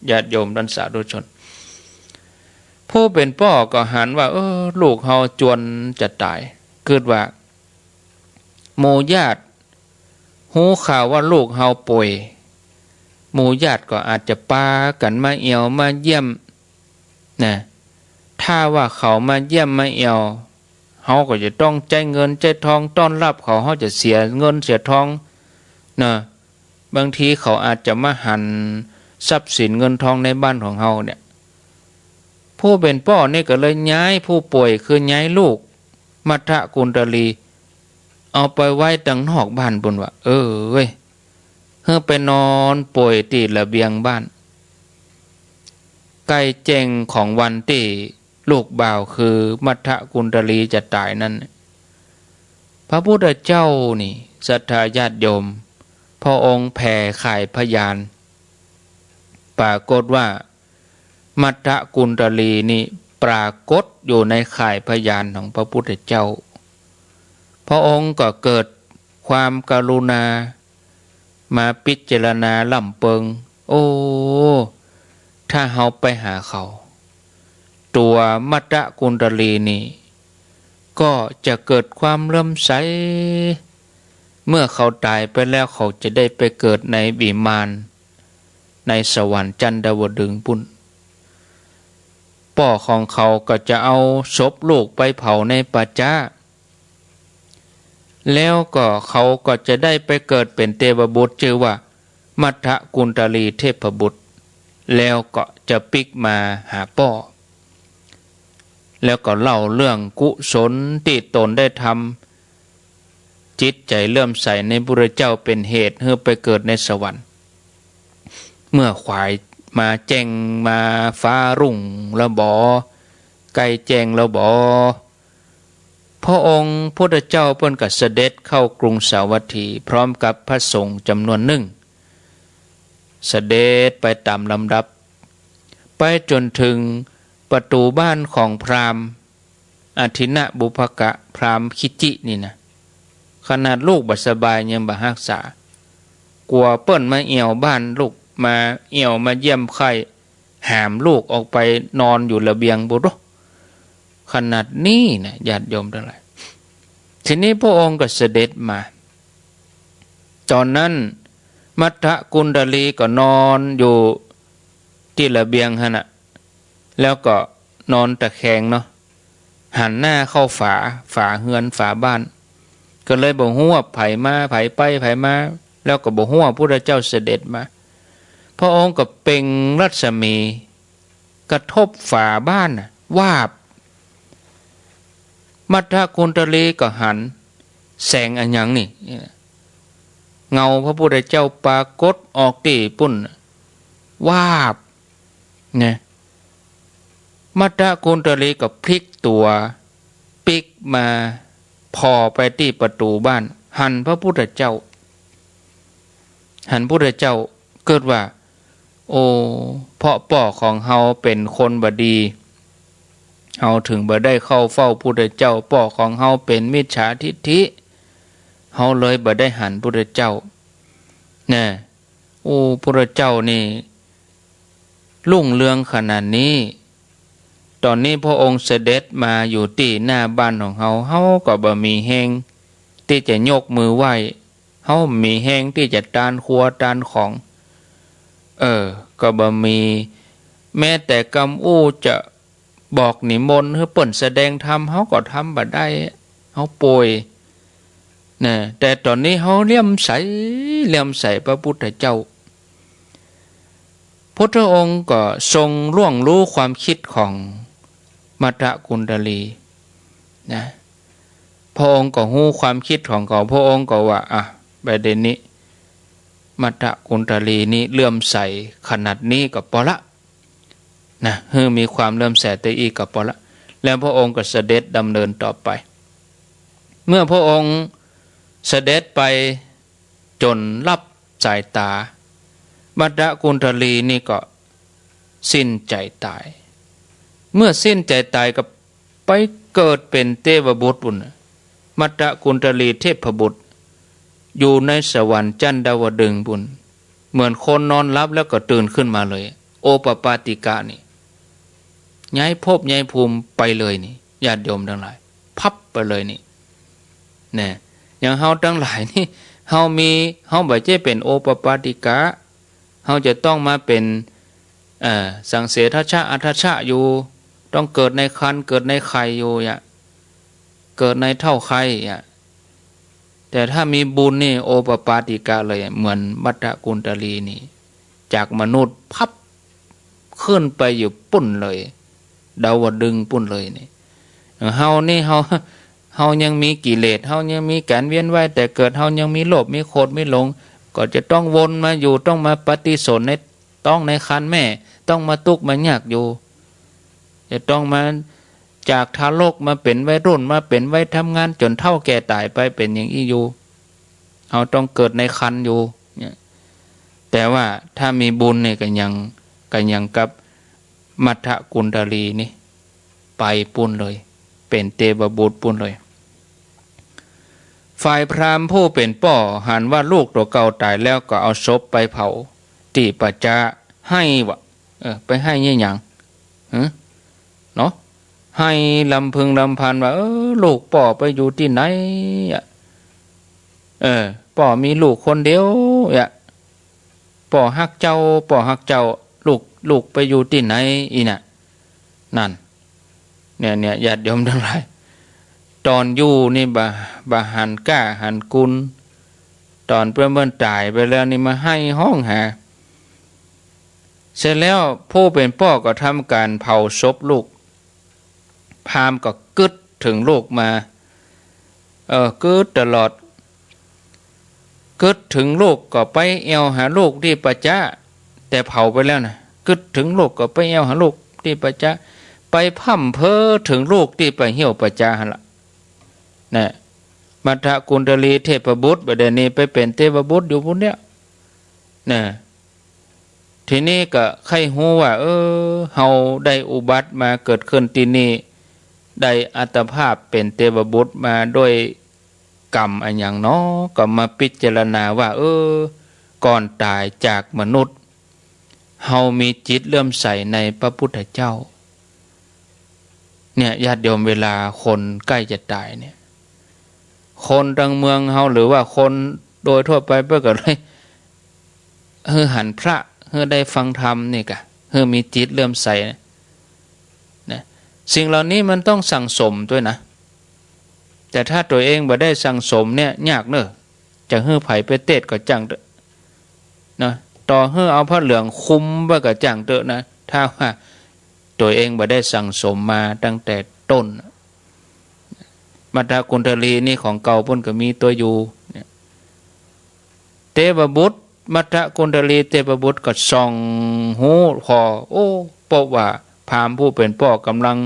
ญาติโยมท่านสาธุชนผู้เป็นพ่อก็หันว่าลูกเฮาจวนจะตายเกิดว่าหมู่ญาติหูข่าวว่าลูกเฮาป่วยหมู่ญาติก็อาจจะปากันมาเอี่ยวมาเยี่ยมนะถ้าว่าเขามาเยี่ยมมาเอี่ยวเขาก็จะต้องใจเงินใจทองต้อนรับเขาจะเสียเงินเสียทองนะบางทีเขาอาจจะมาหันทรัพย์สินเงินทองในบ้านของเขาเนี่ยผ ผู้เป็นพ่อนี่ก็เลยย้ายผู้ป่วยคือย้ายลูกมัทธกุณฑลีเอาไปไว้ตังนอกบ้านบุญว่าเว้ยเพื่อไปนอนป่วยตีระเบียงบ้านใกล้แจ้งของวันที่ลูกบ่าวคือมัทธกุณฑลีจะตายนั้นพระพุทธเจ้านี่ศรัทธาญาติโยมพระองค์แผ่ข่ายพยานปรากฏว่ามัทธกุณฑลีนี่ปรากฏอยู่ในข่ายพยานของพระพุทธเจ้าพระองค์ก็เกิดความกรุณามาพิจารณาล่ำเปิงถ้าเฮาไปหาเขาตัวมัทธกุณฑลีนี่ก็จะเกิดความเลื่อมใสเมื่อเขาตายไปแล้วเขาจะได้ไปเกิดในวิมานในสวรรค์จันทวดึงส์ปุ่นพ่อของเขาก็จะเอาศพลูกไปเผาในป่าช้าแล้วก็เขาก็จะได้ไปเกิดเป็นเทพบุตรชื่อว่ามัทธกุณฑลีเทพบุตรแล้วก็จะปิกมาหาพ่อแล้วก็เล่าเรื่องกุศลที่ตนได้ทำจิตใจเลื่อมใสในพระเจ้าเป็นเหตุให้ไปเกิดในสวรรค์เมื่อขวายมาแจ้งมาฟ้ารุ่งละบอไก่แจ้งละบอพระองค์พุทธเจ้าเพิ่นก็เสด็จเข้ากรุงสาวัตถีพร้อมกับพระสงฆ์จำนวนหนึ่งเสด็จไปตามลำดับไปจนถึงประตูบ้านของพราหมณ์อทินะบุพกะพราหมณ์คิจินี่นะขนาดลูกบัสบายยังบ่รักษากลัวเปิ้นมาเอี่ยวบ้านลูกมาเอี่ยวมาเยี่ยมไข้หามลูกออกไปนอนอยู่ระเบียงบุรุษขนาดนี้นะญาติโยมทั้งหลายทีนี้พระองค์ก็เสด็จมาตอนนั้นมัทธกุณฑลีก็นอนอยู่ที่ระเบียงฮะนะแล้วก็นอนตะแคงเนาะหันหน้าเข้าฝาเฮือนฝาบ้านก็เลยบ่ฮู้ว่าไผมาไผไปไผมาแล้วก็บ่ฮู้ว่าพระพุทธเจ้าเสด็จมาพระองค์ก็เปล่งรัศมีกระทบฝาบ้านวาบมัทธกุณฑลีก็หันแสงอันหยังนี่เงาพระพุทธเจ้าปรากฏออกที่ปุ่นวาบเนี่ยมัทธกุณฑลีก็พลิกตัวปิกมาพอไปที่ประตูบ้านหันพระพุทธเจ้าหันพระพุทธเจ้าเกิดว่าเพราะป่อของเฮาเป็นคนบดีเฮาถึงบ่ได้เข้าเฝ้าพุทธเจ้าป่อของเฮาเป็นมิจฉาทิฏฐิเฮาเลยบ่ได้หันพุทธเจ้านะพุทธเจ้านี่รุ่งเรืองขนาดนี้ตอนนี้พระองค์เสด็จมาอยู่ที่หน้าบ้านของเฮาก็บ่มีแฮงที่จะยกมือไหว้เฮามีแฮงที่จะตานครัวตานของก็บ่มีแม้แต่กำอู้จะบอกนิมนต์ให้เปิ่นแสดงธรรมเฮาก็ทำบ่ได้เฮาป่วยนะแต่ตอนนี้เฮาเลื่อมใสพระพุทธเจ้าพระองค์ก็ทรงล่วงรู้ความคิดของมัทธกุณฑลีนะพระองค์ก็รู้ความคิดของเขาพระองค์ก็ว่าประเด็นนี้มัทธกุณฑลีนี้เลื่อมใสขนาดนี้ก็พอละนะมีความเลื่อมใสแต่อีกก็พอละแล้วพระองค์ก็เสด็จดำเนินต่อไปเมื่อพระองค์เสด็จไปจนลับสายตามัทธกุณฑลีนี่ก็สิ้นใจตายเมื่อสิ้นใจตายก็ไปเกิดเป็นเทพบุตรบุญมัทธกุณฑลีเทพบุตรอยู่ในสวรรค์จันทวดึงส์บุญเหมือนคนนอนหลับแล้วก็ตื่นขึ้นมาเลยโอปปาติกะนี่ย้ายภพย้ายภูมิไปเลยนี่ญาติโยมทั้งหลายพับไปเลยนี่เนี่ยอย่างเฮาทั้งหลายนี่เฮาบ่ใช่เป็นโอปปาติกะเฮาจะต้องมาเป็นสังเสทชะอัทชะอยู่ต้องเกิดในครรภ์เกิดในไข่อยู่เกิดในเท่าไข่แต่ถ้ามีบุญนี่โอปปาติกะเลยเหมือนมัทธกุณฑลีนี่จากมนุษย์พับขึ้นไปอยู่ปุ่นเลย ดาวดึงปุ่นเลยนี่เฮานี่เฮายังมีกิเลสเฮายังมีการเวียนว่ายแต่เกิดเฮายังมีโลภมีโกรธมีหลงก็จะต้องวนมาอยู่ต้องมาปฏิสนธิต้องในครรภ์แม่ต้องมาทุกข์มายากอยู่จะต้องมาจากทารกมาเป็นวัยรุ่นมาเป็นวัยทำงานจนเฒ่าแก่ตายไปเป็นอย่างนี้อยู่เฮาต้องเกิดในครรภ์อยู่เนี่ยแต่ว่าถ้ามีบุญเนี่ยก็ยังกับมัทธกุณฑลีนี่ไปปุ่นเลยเป็นเทวบุตรปุ่นเลยฝ่ายพราหมณ์ผู้เป็นป่อหันว่าลูกตัวเก่าตายแล้วก็เอาศพไปเผาที่ปัจจะให้วะไปให้เนี่ยหยังเนาะให้ลำพึงลำพันว่าลูกป่อไปอยู่ที่ไหนป่อมีลูกคนเดียวป่อฮักเจ้าลูกไปอยู่ที่ไหนอีน่ะนั่นเนี่ยญาติโยมทั้งหลายตอนอยู่นี่บาหันก้าหันกุลตอนเพื่อนตายไปแล้วนี่มาให้ห้องหาเสร็จแล้วผู้เป็นพ่อก็ทำการเผาศพลูกพราหมณ์ก็กึดถึงลูกมากึดตลอดกึดถึงลูกก็ไปเอวหาลูกที่ปัจจะแต่เผาไปแล้วนะกึดถึงลูกก็ไปเอวหาลูกที่ปัจจะไปพ่ำเพ้อถึงลูกที่ไปเหี่ยวปัจจะหั่นล่ะนะมัทธกุณฑลีเทพบุตรบัดนี้ไปเป็นเทพบุตรอยู่พุ่นเนี่ยนะทีนี้ก็ใครฮู้ว่าเฮาได้อุบัติมาเกิดขึ้นที่นี่ได้อัตภาพเป็นเทพบุตรมาด้วยกรรมอันอย่างเนาะก็มาพิจารณาว่าก่อนตายจากมนุษย์เฮามีจิตเลื่อมใสในพระพุทธเจ้าเนี่ยญาติโยมเวลาคนใกล้จะตายเนี่ยคนดังเมืองเฮาหรือว่าคนโดยทั่วไปเพื่อก็เลยหันพระได้ฟังธรรมนี่กะมีจิตเลื่อมใสนะสิ่งเหล่านี้มันต้องสั่งสมด้วยนะแต่ถ้าตัวเองบ่ได้สั่งสมเนี่ยยากเนอะจะไผไปเตะก็จังเถอะนะต่อเอาผ้าเหลืองคุมไว้ก็จังเถอะนะถ้าว่าตัวเองบ่ได้สั่งสมมาตั้งแต่ต้นมัทธกุณฑลีนี่ของเก่าพุ่นก็มีตัวอยู่เทพบุตรมัทธกุณฑลีเทพบุตรก็ส่องหูคอเพราะว่าพราหมณ์ผู้เป็นพ่อกำลัง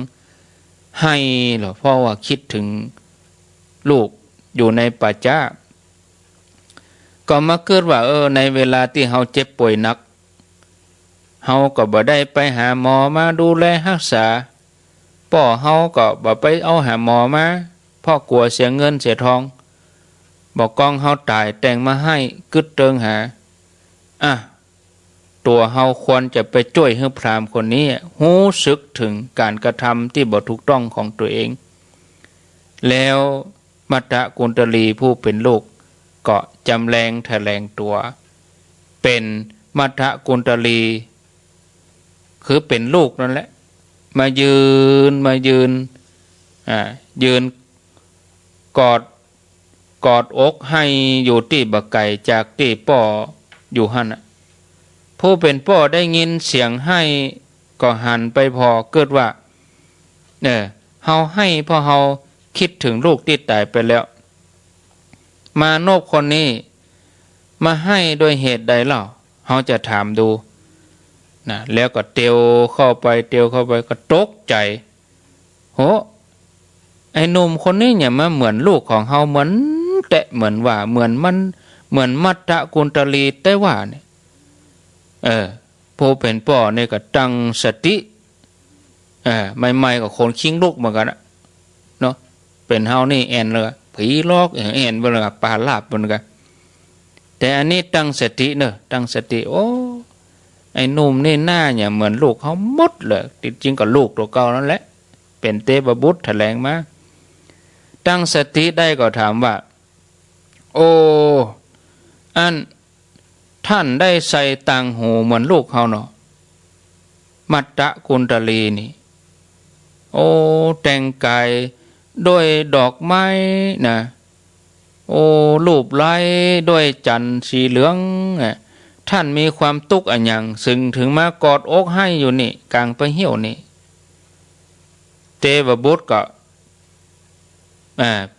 ให้หรอเพราะว่าคิดถึงลูกอยู่ในปัจจะก็มาเกิดว่าในเวลาที่เฮาเจ็บป่วยหนักเฮาก็บ่ได้ไปหาหมอมาดูแลรักษาพ่อเฮาก็บ่ไปเอาหาหมอมาเพราะกลัวเสียเงินเสียทองบอกกองเฮาตายแต่งมาให้กึดเติงหาตัวเฮาควรจะไปช่วยให้พราหมณ์คนนี้รู้สึกถึงการกระทำที่บ่ถูกต้องของตัวเองแล้วมัทธกุณฑลีผู้เป็นลูกก็จำแรงแถลงตัวเป็นมัทธกุณฑลีคือเป็นลูกนั่นแหละมายืนกอดอกให้อยู่ที่บักไก่จากที่ป่ออยู่หั่นผู้เป็นป่อได้ยินเสียงให้ก็หันไปพอเกิดว่าเฮาให้เพราะเฮาคิดถึงลูกที่ตายไปแล้วมานพคนนี้มาให้ด้วยเหตุใดเล่าเฮาจะถามดูนะแล้วก็เตียวเข้าไปก็ตกใจโหไอ้หนุ่มคนนี้เนี่ยมาเหมือนลูกของเฮาเหมือนว่าเหมือนมัทธกุณฑลีแต่ว่าเนี่ยผู้เป็นพ่อเนี่ยก็ตั้งสติใหม่ๆก็คนคิงลูกเหมือนกันเนาะเป็นเฮานี่แอนเลยผีลอกแอนเบิ่งปลาลาบเหมือนกันแต่อันนี้ตั้งสติเนอะตั้งสติไอ้หนุ่มนี่หน้าเนี่ยเหมือนลูกเขาหมดเลยจริงๆก็ลูกตัวเก่านั่นแหละเป็นเทพบุตรแถลงมาตั้งสติได้ก็ถามว่าอันท่านได้ใส่ต่างหูเหมือนลูกเขาเนาะมัทธกุณฑลีนี่แต่งกายด้วยดอกไม้นะรูปไล้ด้วยจันทร์สีเหลืองท่านมีความทุกข์อันอย่างซึ่งถึงมากอดอกให้อยู่นี่กลางไปเหี่ยวนี่ เทวบุตรก็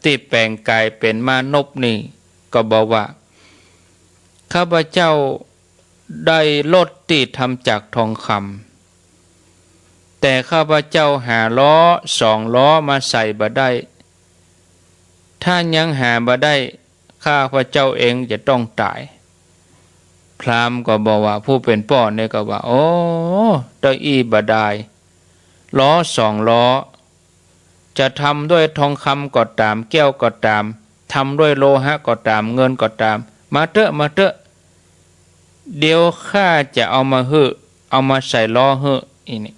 ที่แปลงกายเป็นมานพนี่ก็บอกว่าข้าพเจ้าได้รถที่ทำจากทองคำแต่ข้าพเจ้าหาล้อ2 ล้อมาใส่บ่ได้ถ้ายังหาบ่ได้ข้าพเจ้าเองจะต้องตายพราหมณ์ก็บอกว่าผู้เป็นพ่อเนี่ยก็ว่าโอ้เจ้าอีบ่ได้ล้อ2 ล้อจะทำด้วยทองคำก็ตามแก้วก็ตามทำด้วยโลหะก็ตามเงินก็ตามมาเถอะเดี๋ยวข้าจะเอามาเอามาใส่ล้ออีนี่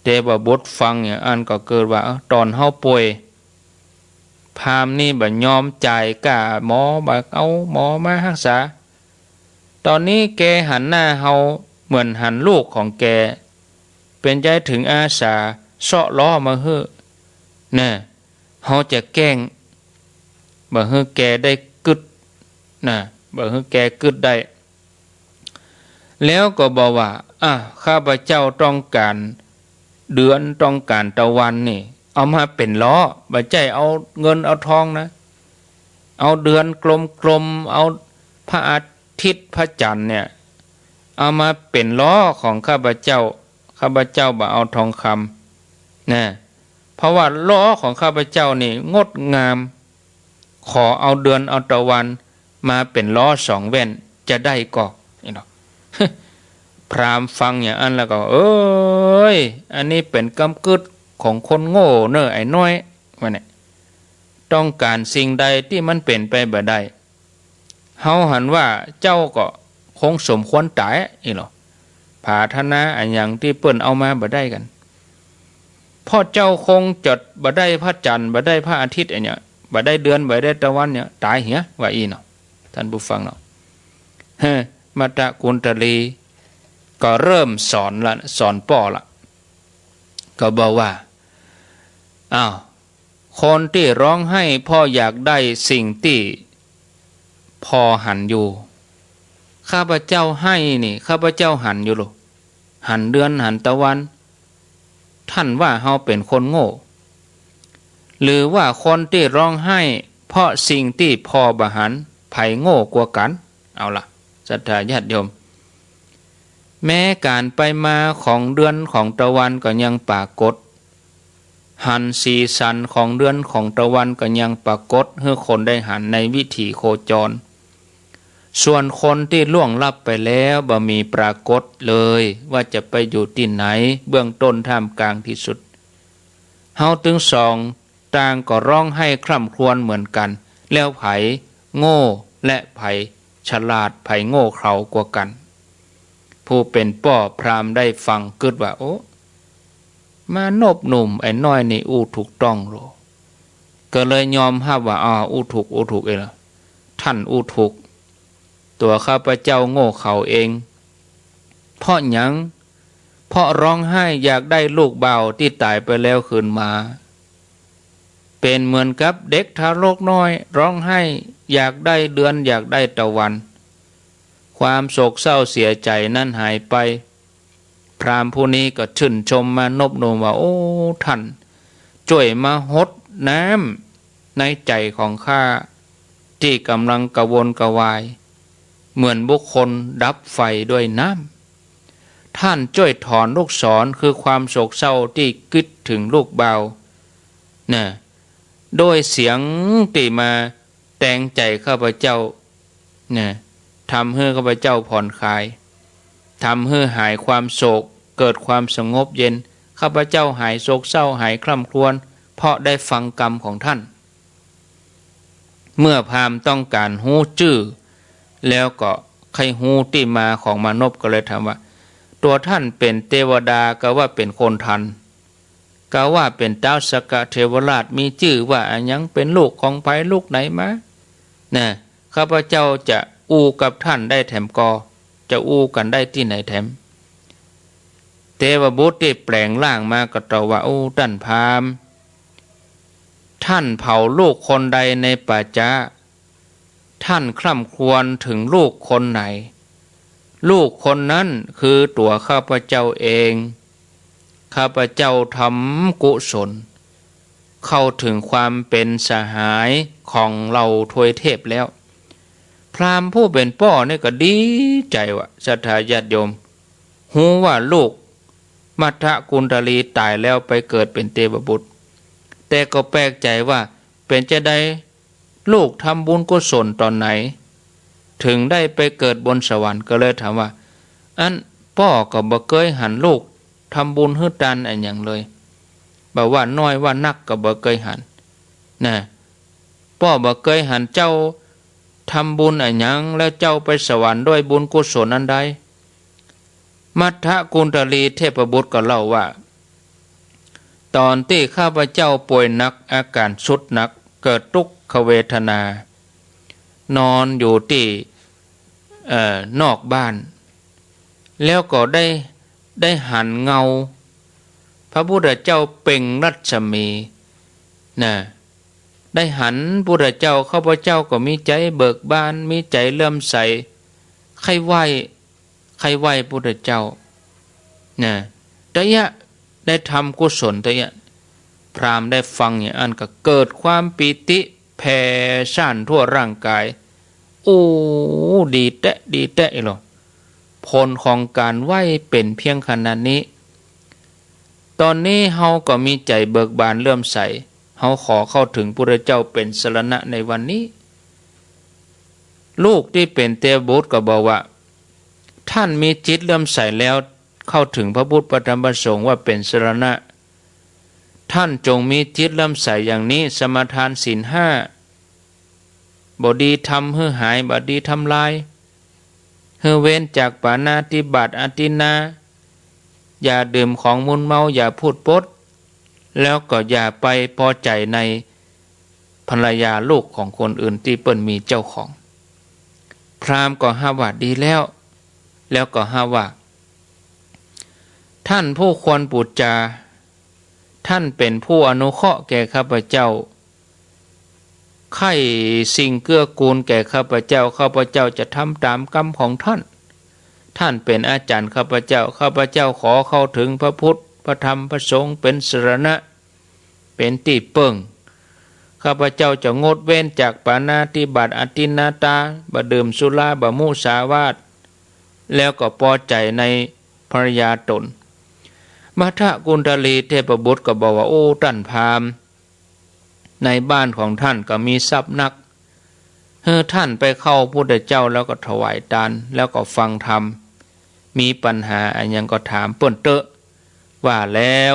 เทวบุตรฟังอย่างอันก็เกิดว่าตอนเฮาป่วยพราหมณ์นี่บ่ยอมจ่ายกะหมอบ่เอาหมอมารักษาตอนนี้แกหันหน้าเฮาเหมือนหันลูกของแกเป็นใจถึงอาสาเสาะล้อมาน่ะเฮาจะแกล้งบ่ให้แกได้กึดน่ะบ่ให้แกกึดได้แล้วก็บอกว่าข้าพเจ้าต้องการเดือนต้องการตะวันนี่เอามาเป็นล้อบ่ใจเอาเงินเอาทองนะเอาเดือนกลมๆเอาพระอาทิตย์พระจันทร์เนี่ยเอามาเป็นล้อของข้าพเจ้าบ่เอาทองคำนะเพราะว่าล้อของข้าพเจ้านี่งดงามขอเอาเดือนเอาตะวันมาเป็นล้อ2 แว่นจะได้ก็นี่เนาะ พราหมณ์ฟังอย่างอันแล้วก็เอ้ยอันนี้เป็นกำกึดของคนโง่เนอะไอ้น้อยว่าเนี่ยต้องการสิ่งใดที่มันเป็นไปบ่ได้เฮาหันว่าเจ้าก็คงสมควรตายอีหรอผาธนาอันอย่างที่เปิ้นเอามาบ่ได้กันพ่อเจ้าคงจดบ่ได้พระจันทร์บ่ได้พระอาทิตย์อันเนี้ยบ่ได้เดือนบ่ได้ตะวันเนี่ยตายเหียว่าอีเนาะท่านผู้ฟังเนาะมาตะกุณตลีก็เริ่มสอนป่อละก็บอกว่าคนที่ร้องให้พ่ออยากได้สิ่งที่พ่อหันอยู่ข้าพเจ้าให้นี่ข้าพเจ้าหันอยู่หรอหันเดือนหันตะวันท่านว่าเฮาเป็นคนโง่หรือว่าคนที่ร้องไห้เพราะสิ่งที่พ่อบ่หันไผโง่กว่ากันเอาล่ะศรัทธาญาติโยมแม้การไปมาของเดือนของตะวันก็ยังปรากฏหันสีสันของเดือนของตะวันก็ยังปรากฏให้คนได้หันในวิถีโคจรส่วนคนที่ล่วงลับไปแล้วบ่มีปรากฏเลยว่าจะไปอยู่ที่ไหนเบื้องต้นท่ามกลางที่สุดเฮาถึงสองต่างก็ร้องให้คร่ำครวญเหมือนกันแล้วไผโง่และไผฉลาดไผโง่เขลากว่ากันผู้เป็นพ่อพราหมณ์ได้ฟังกึดว่าโอ้มานบหนุ่มไอ้น้อยนี่อู้ถูกต้องโลก็เลยยอมรับว่าอู้ถูกเองล่ะท่านอู้ถูกตัวข้าพเจ้าโง่เขลาเองเพราะหยังเพราะร้องไห้อยากได้ลูกเบาที่ตายไปแล้วคืนมาเป็นเหมือนกับเด็กทารกน้อยร้องไห้อยากได้เดือนอยากได้ตะวันความโศกเศร้าเสียใจนั้นหายไปพราหมณ์ผู้นี้ก็ชื่นชมมานบนมว่าโอ้ท่านช่วยมาหดน้ำในใจของข้าที่กำลังกระวนกระวายเหมือนบุคคลดับไฟด้วยน้ำท่านช่วยถอนลูกศรคือความโศกเศร้าที่คิดถึงลูกเบานะโดยเสียงที่มาแต่งใจข้าพเจ้านะทำให้ข้าพเจ้าผ่อนคลายทำให้หายความโศกเกิดความสงบเย็นข้าพเจ้าหายโศกเศร้าหายคร่ำครวญเพราะได้ฟังกรรมของท่านเมื่อพราหมณ์ต้องการฮู้ชื่อแล้วก็ใครฮู้ที่มาของมานพก็เลยถามว่าตัวท่านเป็นเทวดาก็ว่าเป็นคนทันก็ว่าเป็นเจ้าสกเทวราชมีชื่อว่าอันยังเป็นลูกของไผลูกไหนมาข้าพเจ้าจะอู้กับท่านได้แถมกอจะอู้กันได้ที่ไหนแถมเทวบุตรที่แปลงร่างมาก็ตรัสว่าท่านพราหมณ์ท่านเผาลูกคนใดในป่าช้าท่านคร่ำครวญถึงลูกคนไหนลูกคนนั้นคือตัวข้าพเจ้าเอง ข้าพเจ้าทำกุศลเข้าถึงความเป็นสหายของเราทวยเทพแล้วพราหมณ์ผู้เป็นพ่อนี่ก็ดีใจว่าศรัทธาญาติโยมหูว่าลูกมัทธกุณฑลีตายแล้วไปเกิดเป็นเทพบุตรแต่ก็แปลกใจว่าเป็นจะได้ลูกทำบุญกุศลตอนไหนถึงได้ไปเกิดบนสวรรค์ก็เลยถามว่าอันพ่อก็บ่เคยหันลูกทำบุญฮื้อตันอันอย่างเลยบอกว่าน้อยว่านักก็บ่เคยหันนะพ่อบ่เคยหันเจ้าทำบุญอันยังแล้วเจ้าไปสวรรค์ด้วยบุญกุศลอันใดมัทธกุณฑลีเทพบุตรก็เล่าว่าตอนที่ข้าพเจ้าป่วยหนักอาการสุดหนักเกิดทุกขเวทนานอนอยู่ที่นอกบ้านแล้วก็ได้หันเงาพระพุทธเจ้าเปล่งรัศมีนะได้หันพุทธเจ้าข้าพเจ้าก็มีใจเบิกบานมีใจเลื่อมใสใครไหว้พุทธเจ้านะแต่ยะได้ทำกุศลแต่ยะพราหมณ์ได้ฟังอย่างนั้นก็เกิดความปีติแผ่ซ่านทั่วร่างกายโอ้ดีแตะหรอผลของการไหว้เป็นเพียงขนาดนี้ตอนนี้เฮาก็มีใจเบิกบานเลื่อมใสเฮาขอเข้าถึงพระเจ้าเป็นสรณะในวันนี้ลูกที่เป็นเทพบุตรก็บอกว่าท่านมีจิตเลื่อมใสแล้วเข้าถึงพระพุทธพระธรรมพระสงฆ์ว่าเป็นสรณะท่านจงมีจิตเลื่อมใสอย่างนี้สมาทานศีลห้าบ่ดีทำให้หายบ่ดีทำลายให้เว้นจากปาณาติบาตอาทินนาอย่าดื่มของมึนเมาอย่าพูดปดแล้วก็อย่าไปพอใจในภรรยาลูกของคนอื่นที่เปิ้นมีเจ้าของพราหมณ์ก็ห้าว่าดีแล้วก็ห้าว่าท่านผู้ควรบูชาท่านเป็นผู้อนุเคราะห์แก่ข้าพเจ้าใครสิ่งเกื้อกูลแก่ข้าพเจ้าจะทำตามกรรมของท่านเป็นอาจารย์ข้าพเจ้าขอเข้าถึงพระพุทธพระธรรมพระสงฆ์เป็นสรณะเป็นที่เปิ้งข้าพเจ้าจะงดเว้นจากปาณาติบาตอาทินนาตาบ่ดื่มสุราบ่มุสาวาทแล้วก็พอใจในภรรยาตนมัทธกุณฑลีเทพบุตรก็บอกว่าโอ้ท่านพราหมณ์ในบ้านของท่านก็มีทรัพย์นักท่านไปเข้าพุทธเจ้าแล้วก็ถวายทานแล้วก็ฟังธรรมมีปัญหาอันยังก็ถามเปิ้นเตอะว่าแล้ว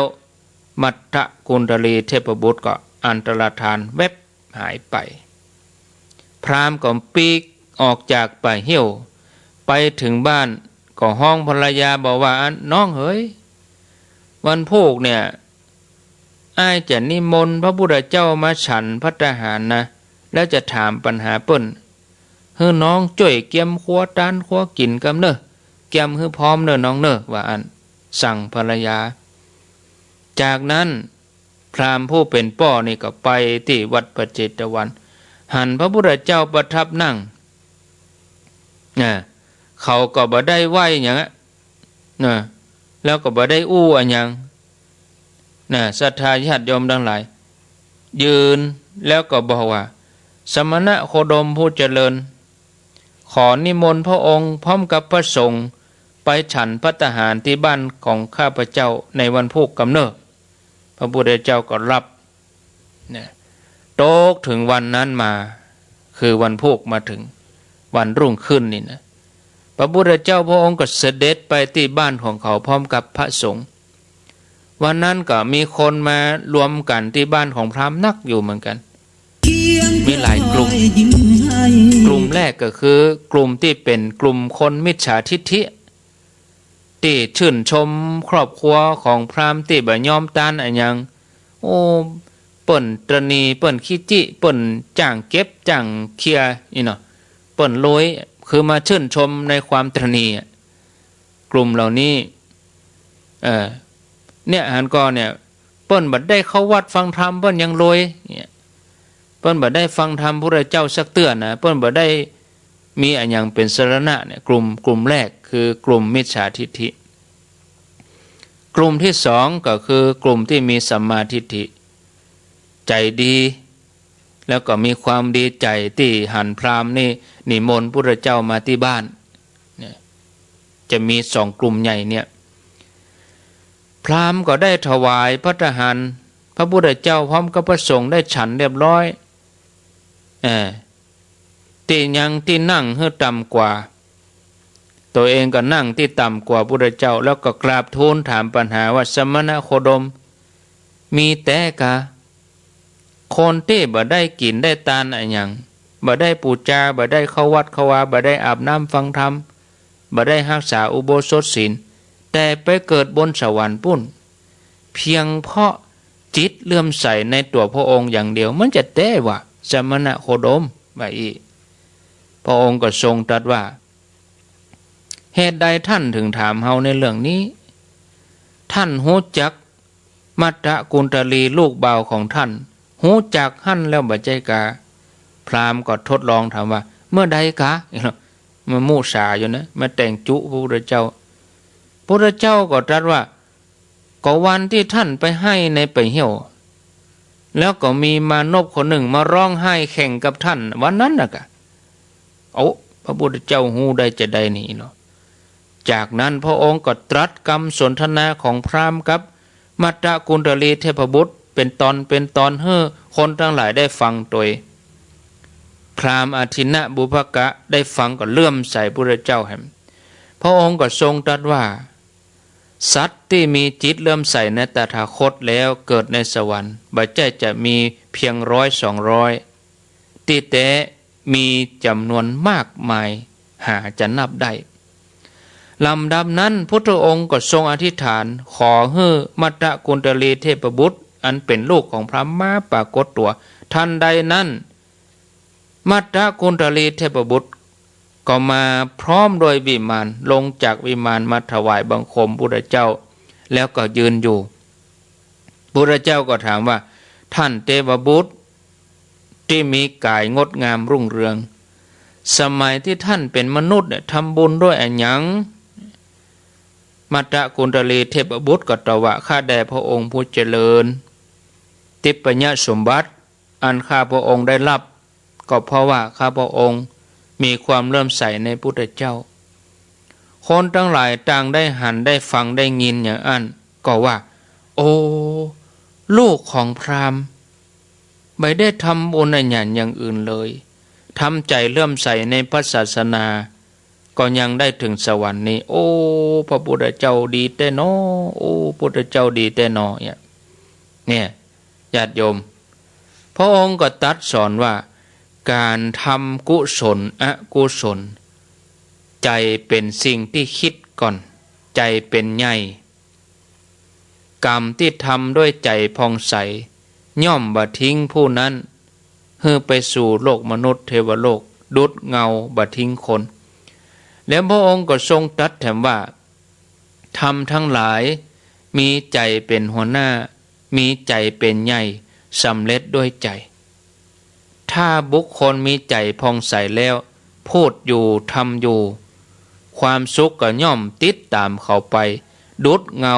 มัทธกุณฑลีเทพบุตรก็อันตรธานแวบหายไปพราหมณ์ก็ปีกออกจากป่าเหี่ยวไปถึงบ้านก็ห้องภรรยาบอกว่าน้องเฮ้ยวันพุธเนี่ยอ้ายจะนิมนต์พระพุทธเจ้ามาฉันภัตตาหารนะแล้วจะถามปัญหาเปิ้นให้น้องจ่วยเกียมครัวตานครัวกินกำเนอะเกียมให้พร้อมเนอะน้องเนอะว่าอันสั่งภรรยาจากนั้นพราหมณ์ผู้เป็นพ่อนี่ก็ไปที่วัดประเจตวันหันพระพุทธเจ้าประทับนั่งเขาก็บ่ได้ไหวอย่างนั้นแล้วก็บ่ได้อู้อันยังศรัทธาญาติโยมทั้งหลายยืนแล้วก็บอกว่าสมณะโคดมผู้เจริญขอนิมนต์พระองค์พร้อมกับพระสงฆ์ไปฉันภัตตาหารที่บ้านของข้าพเจ้าในวันพุธกำเนิดพระพุทธเจ้าก็รับโตกถึงวันนั้นมาคือวันพุธมาถึงวันรุ่งขึ้นนี่นะพระพุทธเจ้าพระองค์ก็เสด็จไปที่บ้านของเขาพร้อมกับพระสงฆ์วันนั้นก็มีคนมารวมกันที่บ้านของพราหมณ์นักอยู่เหมือนกันมีหลายกลุ่มแรกก็คือกลุ่มที่เป็นกลุ่มคนมิจฉาทิฐิที่ชื่นชมครอบครัวของพราหมณ์ที่บ่ยอมต้านอันยังโอ้เปิ้นตรณีเปิ้นขี้จิเปิ้นจ้างเก็บจ้างเคลียนี่เนาะเปิ้นรวยคือมาชื่นชมในความตรณีกลุ่มเหล่านี้เนี่ยหันก็เนี่ยเปิ้นบัดได้เข้าวัดฟังธรรมเปิ้นยังรวยเนี่ยเปิ้นบัดได้ฟังธรรมพระเจ้าสักเตือนนะเปิ้นบัดได้มีอันยังเป็นสรณะเนี่ยกลุ่มแรกคือกลุ่มมิจฉาทิฐิ กลุ่มที่สองก็คือกลุ่มที่มีสัมมาทิฏฐิใจดีแล้วก็มีความดีใจที่หันพราหมณ์นี่นิมนต์พระเจ้ามาที่บ้านเนี่ยจะมีสองกลุ่มใหญ่เนี่ยพราหมณ์ก็ได้ถวายพระทหารพระพุทธเจ้าพร้อมกับพระสงฆ์ได้ฉันเรียบร้อยที่ยังที่นั่งให้ต่ำกว่าตัวเองก็นั่งที่ต่ำกว่าพระพุทธเจ้าแล้วก็กราบทูลถามปัญหาว่าสมณโคดมมีแต่กะคนที่บ่ได้กินได้ทานอะไรอย่างบ่ได้ปูจาบ่ได้เข้าวัดเข้าวาบ่ได้อาบน้ำฟังธรรมบ่ได้รักษาอุโบสถศีลแต่ไปเกิดบนสวรรค์ปุ้นเพียงเพราะจิตเลื่อมใสในตัวพระองค์อย่างเดียวมันจะแต้ว่าสมณโคดมว่าอีพระองค์ก็ทรงตรัสว่าเหตุใดท่านถึงถามเฮาในเรื่องนี้ท่านหูจักมัตตกุณฑลีลูกบ่าวของท่านหูจักหั่นแล้วบ่ใจกาพราหมณ์ก็ทดลองถามว่าเมื่อใดกะมามู่สาอยู่นะมาแต่งจุพระพุทธเจ้าพระพุทธเจ้าก็ตรัสว่าก็วันที่ท่านไปให้ในไปเหี่ยวแล้วก็มีมานพคนหนึ่งมาร้องไห้แข่งกับท่านวันนั้นน่ะกะพระพุทธเจ้าหูได้จะได้นี่เนาะจากนั้นพระองค์ก็ตรัสคำสนทนาของพราหมณ์กับมัตตกุณฑลีเทพบุตรเป็นตอนให้คนทั้งหลายได้ฟังโดยพราหมณ์อทินะบุพกะได้ฟังก็เลื่อมใสพระพุทธเจ้าแห่งพระองค์ก็ทรงตรัสว่าสัตว์ที่มีจิตเลื่อมใสในตถาคตแล้วเกิดในสวรรค์บ่ใช่จะมีเพียง100-200ที่แต่มีจำนวนมากมายหาจะนับได้ลำดับนั้นพุทธองค์ก็ทรงอธิษฐานขอให้มัตตกุณฑลีเทพบุตรอันเป็นลูกของพระม้าปรากฏตัวทันใดนั้นมัตตกุณฑลีเทพบุตรก็มาพร้อมโดยวิมานลงจากวิมานมาถวายบังคมพุทธเจ้าแล้วก็ยืนอยู่พุทธเจ้าก็ถามว่าท่านเทพบุตรที่มีกายงดงามรุ่งเรืองสมัยที่ท่านเป็นมนุษย์ทำบุญด้วยอะไรหยังมัตตกุณฑลีเทพบุตรก็ตรัสว่าข้าแด่พระองค์ผู้เจริญทิพยสมบัติอันข้าพระองค์ได้รับก็เพราะว่าข้าพระองค์มีความเลื่อมใสในพุทธเจ้าคนทั้งหลายต่างได้หันได้ฟังได้ยินอย่างอันก็ว่าโอ้ลูกของพราหมณ์ไม่ได้ทำบุญอย่างอื่นเลยทำใจเลื่อมใสในพระศาสนาก็ยังได้ถึงสวรรค์นี้โอ้พระพุทธเจ้าดีแต่นอโอ้พุทธเจ้าดีแต่นอเนี่ยญาติโยมพระองค์ก็ตรัสสอนว่าการทำกุศลอกุศลใจเป็นสิ่งที่คิดก่อนใจเป็นใหญ่กรรมที่ทำด้วยใจผ่องใสย่อมบ่ทิ้งผู้นั้นเพื่อไปสู่โลกมนุษย์เทวโลกดุจเงาบ่ทิ้งคนแล้วพระองค์ก็ทรงตรัสแถมว่าธรรมทั้งหลายมีใจเป็นหัวหน้ามีใจเป็นใหญ่สำเร็จด้วยใจถ้าบุคคลมีใจผ่องใสแล้วพูดอยู่ทำอยู่ความสุขก็ย่อมติดตามเขาไปดุจเงา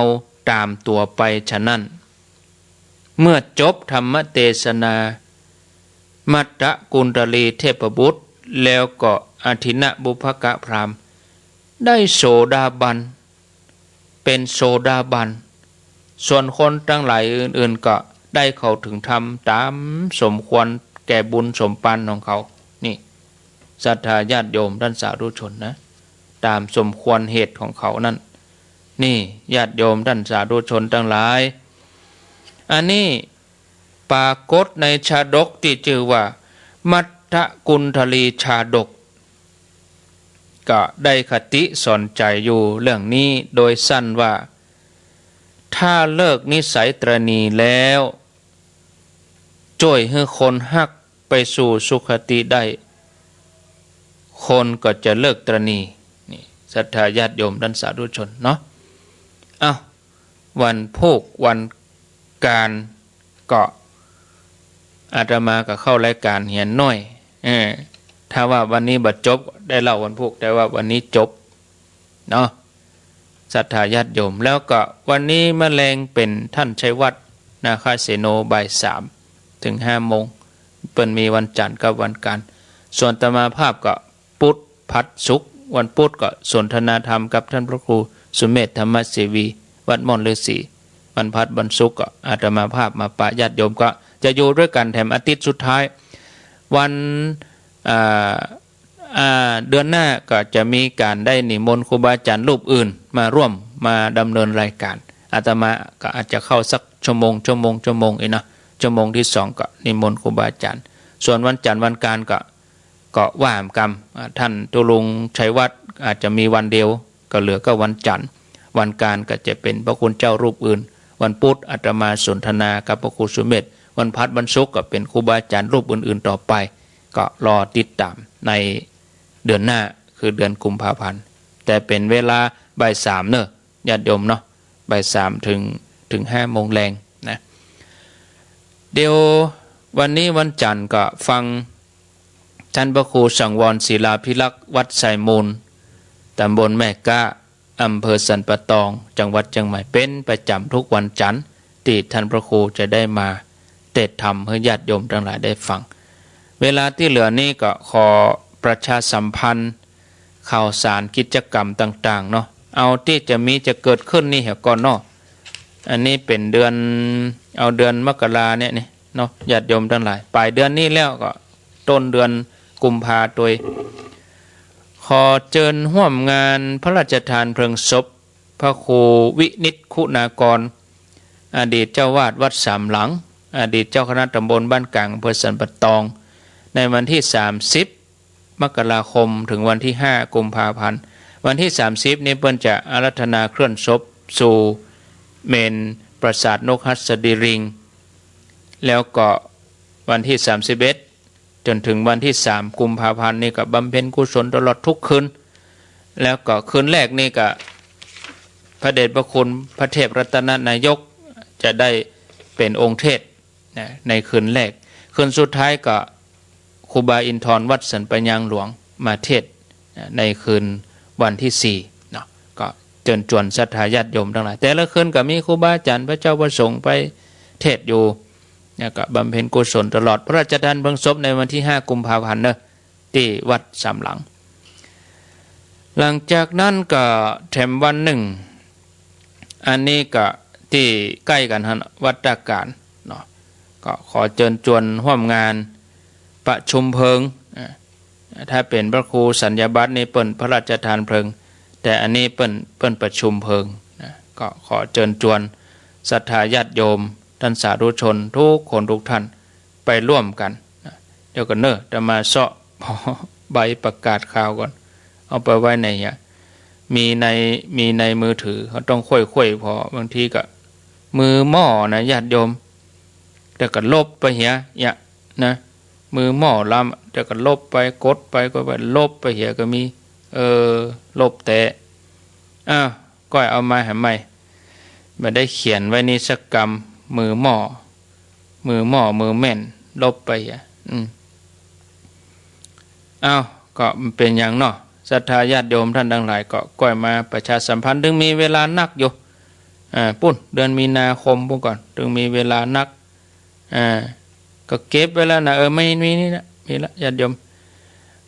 ตามตัวไปฉะนั้นเมื่อจบธรรมเทศนามัตตกุณฑลีเทพบุตรแล้วก็อทินะบุพกะพราหมณ์ได้โสดาบันเป็นโสดาบันส่วนคนทั้งหลายอื่นๆก็ได้เข้าถึงธรรมตามสมควรแก่บุญสมปันของเขานี่ศรัทธาญาติโยมท่านสาธุชนนะตามสมควรเหตุของเขานั่นนี่ญาติโยมท่านสาธุชนทั้งหลายอันนี้ปรากฏในชาดกที่ชื่อว่ามัตตกุณฑลีชาดกก็ได้คติสอนใจอยู่เรื่องนี้โดยสั้นว่าถ้าเลิกนิสัยตรณีแล้วช่วยให้คนฮักไปสู่สุคติได้คนก็จะเลิกตรณีนี่ศรัทธาญาติโยมท่านสาธุชนเนาะวันพุธวันการก็อาตมาก็เข้ารายการเหียนน้อยถ้าว่าวันนี้บัดจบได้เล่าวันพุธแต่ว่าวันนี้จบเนาะ ศรัทธาญาติโยมแล้วก็วันนี้มะแรงเป็นท่านชัยวัฒน์นาคาเสโนบ่าย3 ถึง 5 โมงเปิ้นมีวันจันทร์กับวันการส่วนอาตมาภาพก็พุธพัดศุกร์วันพุธก็สนทนาธรรมกับท่านพระครูสุเมธธรรมเสวีวัดม่อนฤาษีวันพัดวันศุกร์ก็อาตมาภาพมาปะญาติโยมก็จะอยู่ด้วยกันแถมอาทิตย์สุดท้ายวันเดือนหน้าก็จะมีการได้นิมนต์ครูบาอาจารย์รูปอื่นมาร่วมมาดำเนินรายการอาตมาก็อาจจะเข้าสักชั่วโมงเองนะชั่วโมงที่2ก็นิมนต์ครูบาอาจารย์ส่วนวันจันทร์วันการก็ว่ามกรรมท่านตุลุงชัยวัฒน์อาจจะมีวันเดียวก็เหลือก็วันจันทร์วันการก็จะเป็นพระคุณเจ้ารูปอื่นวันพุธอาตมาสนทนากับพระครูสุเมธวันพัดวันศุกร์ก็เป็นครูบาอาจารย์รูปอื่นๆต่อไปก็รอติดตามในเดือนหน้าคือเดือนกุมภาพันธ์แต่เป็นเวลาบ่าย3เนอะญาติโยมเนาะบ่าย3ถึง 5 โมงแรงนะเดี๋ยววันนี้วันจันทร์ก็ฟังท่านพระครูสังวรศิลาภิลักษ์วัดไซมูลตำบลแม่กะอำเภอสันปะตองจังหวัดเชียงใหม่เป็นประจำทุกวันจันทร์ที่ท่านพระครูจะได้มาเทศน์ธรรมให้ญาติโยมทั้งหลายได้ฟังเวลาที่เหลือนี้ก็ขอประชาสัมพันธ์ข่าวสารกิจกรรมต่างๆเนาะเอาที่จะเกิดขึ้นนี่เหรอก่อนเนาะอันนี้เป็นเดือนเอาเดือนมกราเนี่ยนี่เนาะญาติโยมทั้งหลายปลายเดือนนี้แล้วก็ต้นเดือนกุมภาโดยขอเชิญร่วมงานพระราชทานเพลิงศพพระครูวินิจคุณากรอดีตเจ้าวาดวัดสามหลังอดีตเจ้าคณะตำบลบ้านกลางอำเภอสันปะตองในวันที่30 มกราคมถึงวันที่5 กุมภาพันธ์วันที่30นี้เปิ้นจะอาราธนาเคลื่อนศพสู่เมนปราสาทนกหัสดิริงแล้วก็วันที่31จนถึงวันที่3 กุมภาพันธ์นี่ก็บำเพ็ญกุศลตลอดทุกคืนแล้วก็คืนแรกนี่ก็พระเดชพระคุณพระเทพรัตนนายกจะได้เป็นองค์เทศในคืนแรกคืนสุดท้ายก็ครูบาอินทร์วัดสันปัญญางหลวงมาเทศในคืนวันที่4เนาะก็เชิญชวนศรัทธาญาติโยมทั้งหลายแต่ละคืนก็มีครูบาอาจารย์พระเจ้าประสงค์ไปเทศอยู่เนี่ยก็บำเพ็ญกุศลตลอดพระราชทานเพลิงศพในวันที่5 กุมภาพันธ์เนอะที่วัดสามหลังหลังจากนั้นก็แถมวันหนึ่งอันนี้ก็ที่ใกล้กันวัดตาการเนาะก็ขอเชิญชวนร่วมงานประชุมเพลิงถ้าเป็นพระครูสัญญาบัตรนี่เปิ้นพระราชทานเพลิงแต่อันนี้เปิ้นประชุมเพลิงก็ขอเชิญชวนศรัทธาญาติโยมท่านสาธุชนทุกคนทุกท่านไปร่วมกันเดี๋ยวกันจะมาเสาะใบประกาศข่าวก่อนเอาไปไว้ในมีในมือถือเขาต้องค่อยๆพอบางทีก็มือหม้อนะญาติโยมแต่ก็ลบไปนะมือหม้อลำแต่ก็ลบไปกดไปก็ไปลบไปก็มีลบแต่ก็เอามาให้ใหม่มาได้เขียนไว้นี่สักกรรมมือหม้อมือแม่นลบไปก็เป็นอย่างเนาะศรัทธาญาติโยมท่านทั้งหลายก็ก้อยมาประชาสัมพันธ์ถึงมีเวลานักอยู่ปุ้นเดือนมีนาคมก่อนถึงมีเวลานักก็เก็บไว้แล้วนะไม่มีนี่นะมีละญาติโยม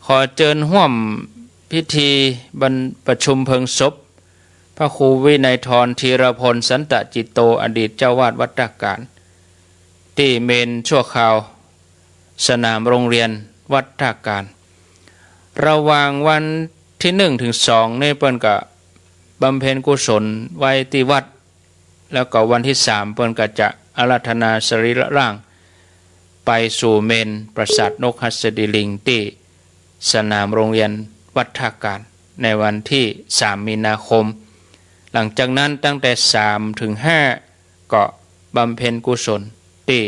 ขอเชิญร่วมพิธีประชุมเพลิงศพพระครูวินัยธรธีรพลสันตจิตโตอดีตเจ้าวาดวัดตาการที่เมนชั่วคราวสนามโรงเรียนวัดตาการระหว่างวันที่1 ถึง 2นี่เปิ้นก็บำเพ็ญกุศลไว้ที่วัดแล้วก็วันที่3เปิ้นก็จะอาราธนาสรีระร่างไปสู่เมนปราสาทนกหัสดิลิงที่สนามโรงเรียนวัดท่าการในวันที่3 มีนาคมหลังจากนั้นตั้งแต่3 ถึง 5ก็บำเพ็ญกุศลที่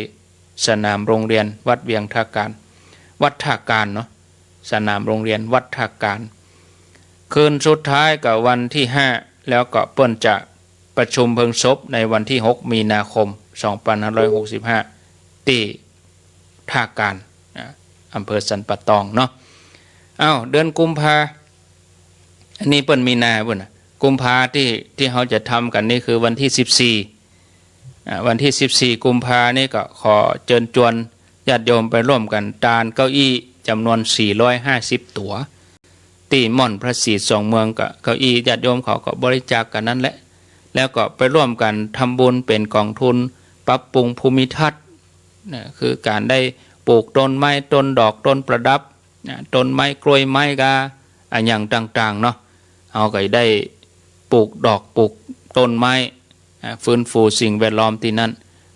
สนามโรงเรียนวัดเวียงท่าการวัดท่าการเนาะสนามโรงเรียนวัดท่าการคืนสุดท้ายกับวันที่5แล้วก็เปิ้นจะประชุมเพลิงศพในวันที่6 มีนาคม 2565ที่ท่าการอำเภอสันปะตองเนาะเดือนกุมภาอันนี้เปิ้นมีนาเปิ้น กุมภาที่เขาจะทำกันนี่คือวันที่14วันที่14กุมภานี่ก็ขอเชิญชวนญาติโยมไปร่วมกันตานเก้าอี้จำนวน450ตั๋วที่ม่อนพระศรีสองเมืองก็เก้าอี้ญาติโยมเขาก็บริจาคกันนั่นแหละแล้วก็ไปร่วมกันทำบุญเป็นกองทุนปรับปรุงภูมิทัศน์นะคือการได้ปลูกต้นไม้ต้นดอกต้นประดับต้นไม้กล้วยไม้กาอย่างต่างๆเนาะเอาก็ได้ปลูกดอกปลูกต้นไม้ฟื้นฟูสิ่งแวดล้อมที่นั่น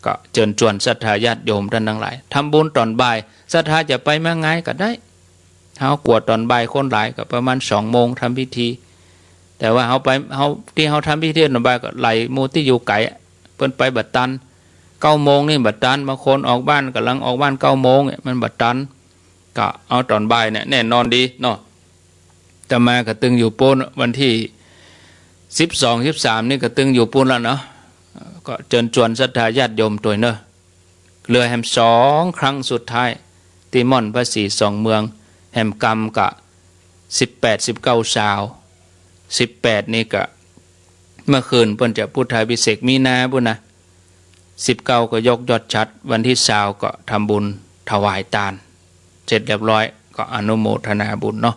ก็เชิญชวนศรัทธาญาติโยมท่านทั้งหลายทำบุญตอนบ่ายศรัทธาจะไปเมื่อไงก็ได้เขากวดตอนบ่ายคนหลายก็ประมาณ2 โมงทำพิธีแต่ว่าเขาที่เขาทำพิธีตอนบ่ายก็ไหลมูที่อยู่ไกลเพิ่นไปบัดตัน9 โมงนี่บัดตันบางคนออกบ้านกำลังออกบ้าน9 โมงเนี่ยมันบัดตันก็เอาตอนบ่ายเนี่ยแน่นอนดีเนาะแต่มาก็ตึงอยู่ปูนวันที่12-13นี่ก็ตึงอยู่ปูนแล้วเนาะก็เชิญชวนศรัทธาญาติโยมตัวเนอะเรือแฮม2 ครั้งสุดท้ายที่ม่อนพระศรีสองเมืองแฮมกรรมกะ18-19 สาว18นี่ก็เมื่อคืนเพิ่นจะพุทธาภิเษกมีนาพุ่นนะ19ก็ยกยอดชัดวันที่20ก็ทำบุญถวายทานเสร็จเรียบร้อยก็อนุโมทนาบุญเนาะ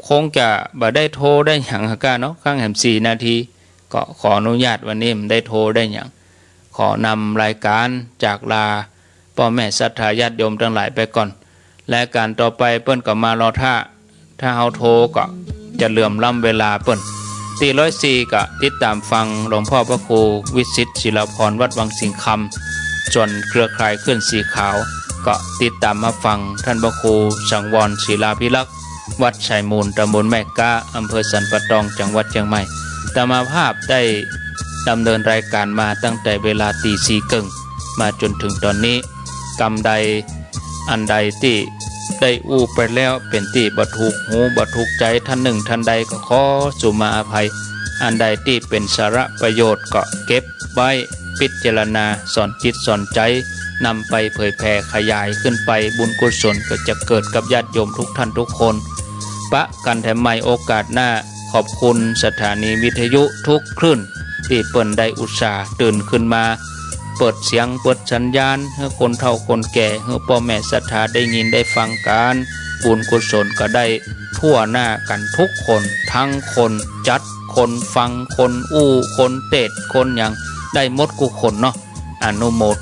คงจะบ่ได้โทรได้หยังกะเนาะข้างแหม4 นาทีก็ขออนุญาตวันนี้มันได้โทรได้หยังขอนำรายการจากลาพ่อแม่ศรัทธาญาติโยมทั้งหลายไปก่อนและการต่อไปเปิ้นก็มารอถ้าเฮาโทรก็จะเหลื่อมล้ำเวลาเปิ้นตี104ก็ติดตามฟังหลวงพ่อพระครูวิสิตศิลาภรณ์วัดวังสิงห์คำส่วนเครือข่ายขึ้นสีขาวก็ติดตามมาฟังท่านพระครูสังวรศิลาภิลักษ์วัดชัยมูลตำบลแม่กาอำเภอสันปะตองจังหวัดเชียงใหม่ตมาภาพได้ดำเนินรายการมาตั้งแต่เวลาตี 4:30มาจนถึงตอนนี้กรรมใดอันใดที่ได้อู้ไปแล้วเป็นที่บ่ถูกหูบ่ถูกใจท่านหนึ่งท่านใดก็ขอสุมาอภัยอันใดที่เป็นสาระประโยชน์ก็เก็บไว้พิจารณาสอนจิตสอนใจนำไปเผยแผ่ขยายขึ้นไปบุญกุศลก็จะเกิดกับญาติโยมทุกท่านทุกคนปะกันแถมใหม่โอกาสหน้าขอบคุณสถานีวิทยุทุกคลื่นที่เปิ้นได้อุตส่าห์ตื่นขึ้นมาเปิดเสียงเปิดสัญญาณให้คนเฒ่าคนแก่ให้พ่อแม่ศรัทธาได้ยินได้ฟังการบุญกุศลก็ได้ทั่วหน้ากันทุกคนทั้งคนจัดคนฟังคนอู้คนเตดคนอย่างได้หมดกุคนเนาะอนุโมท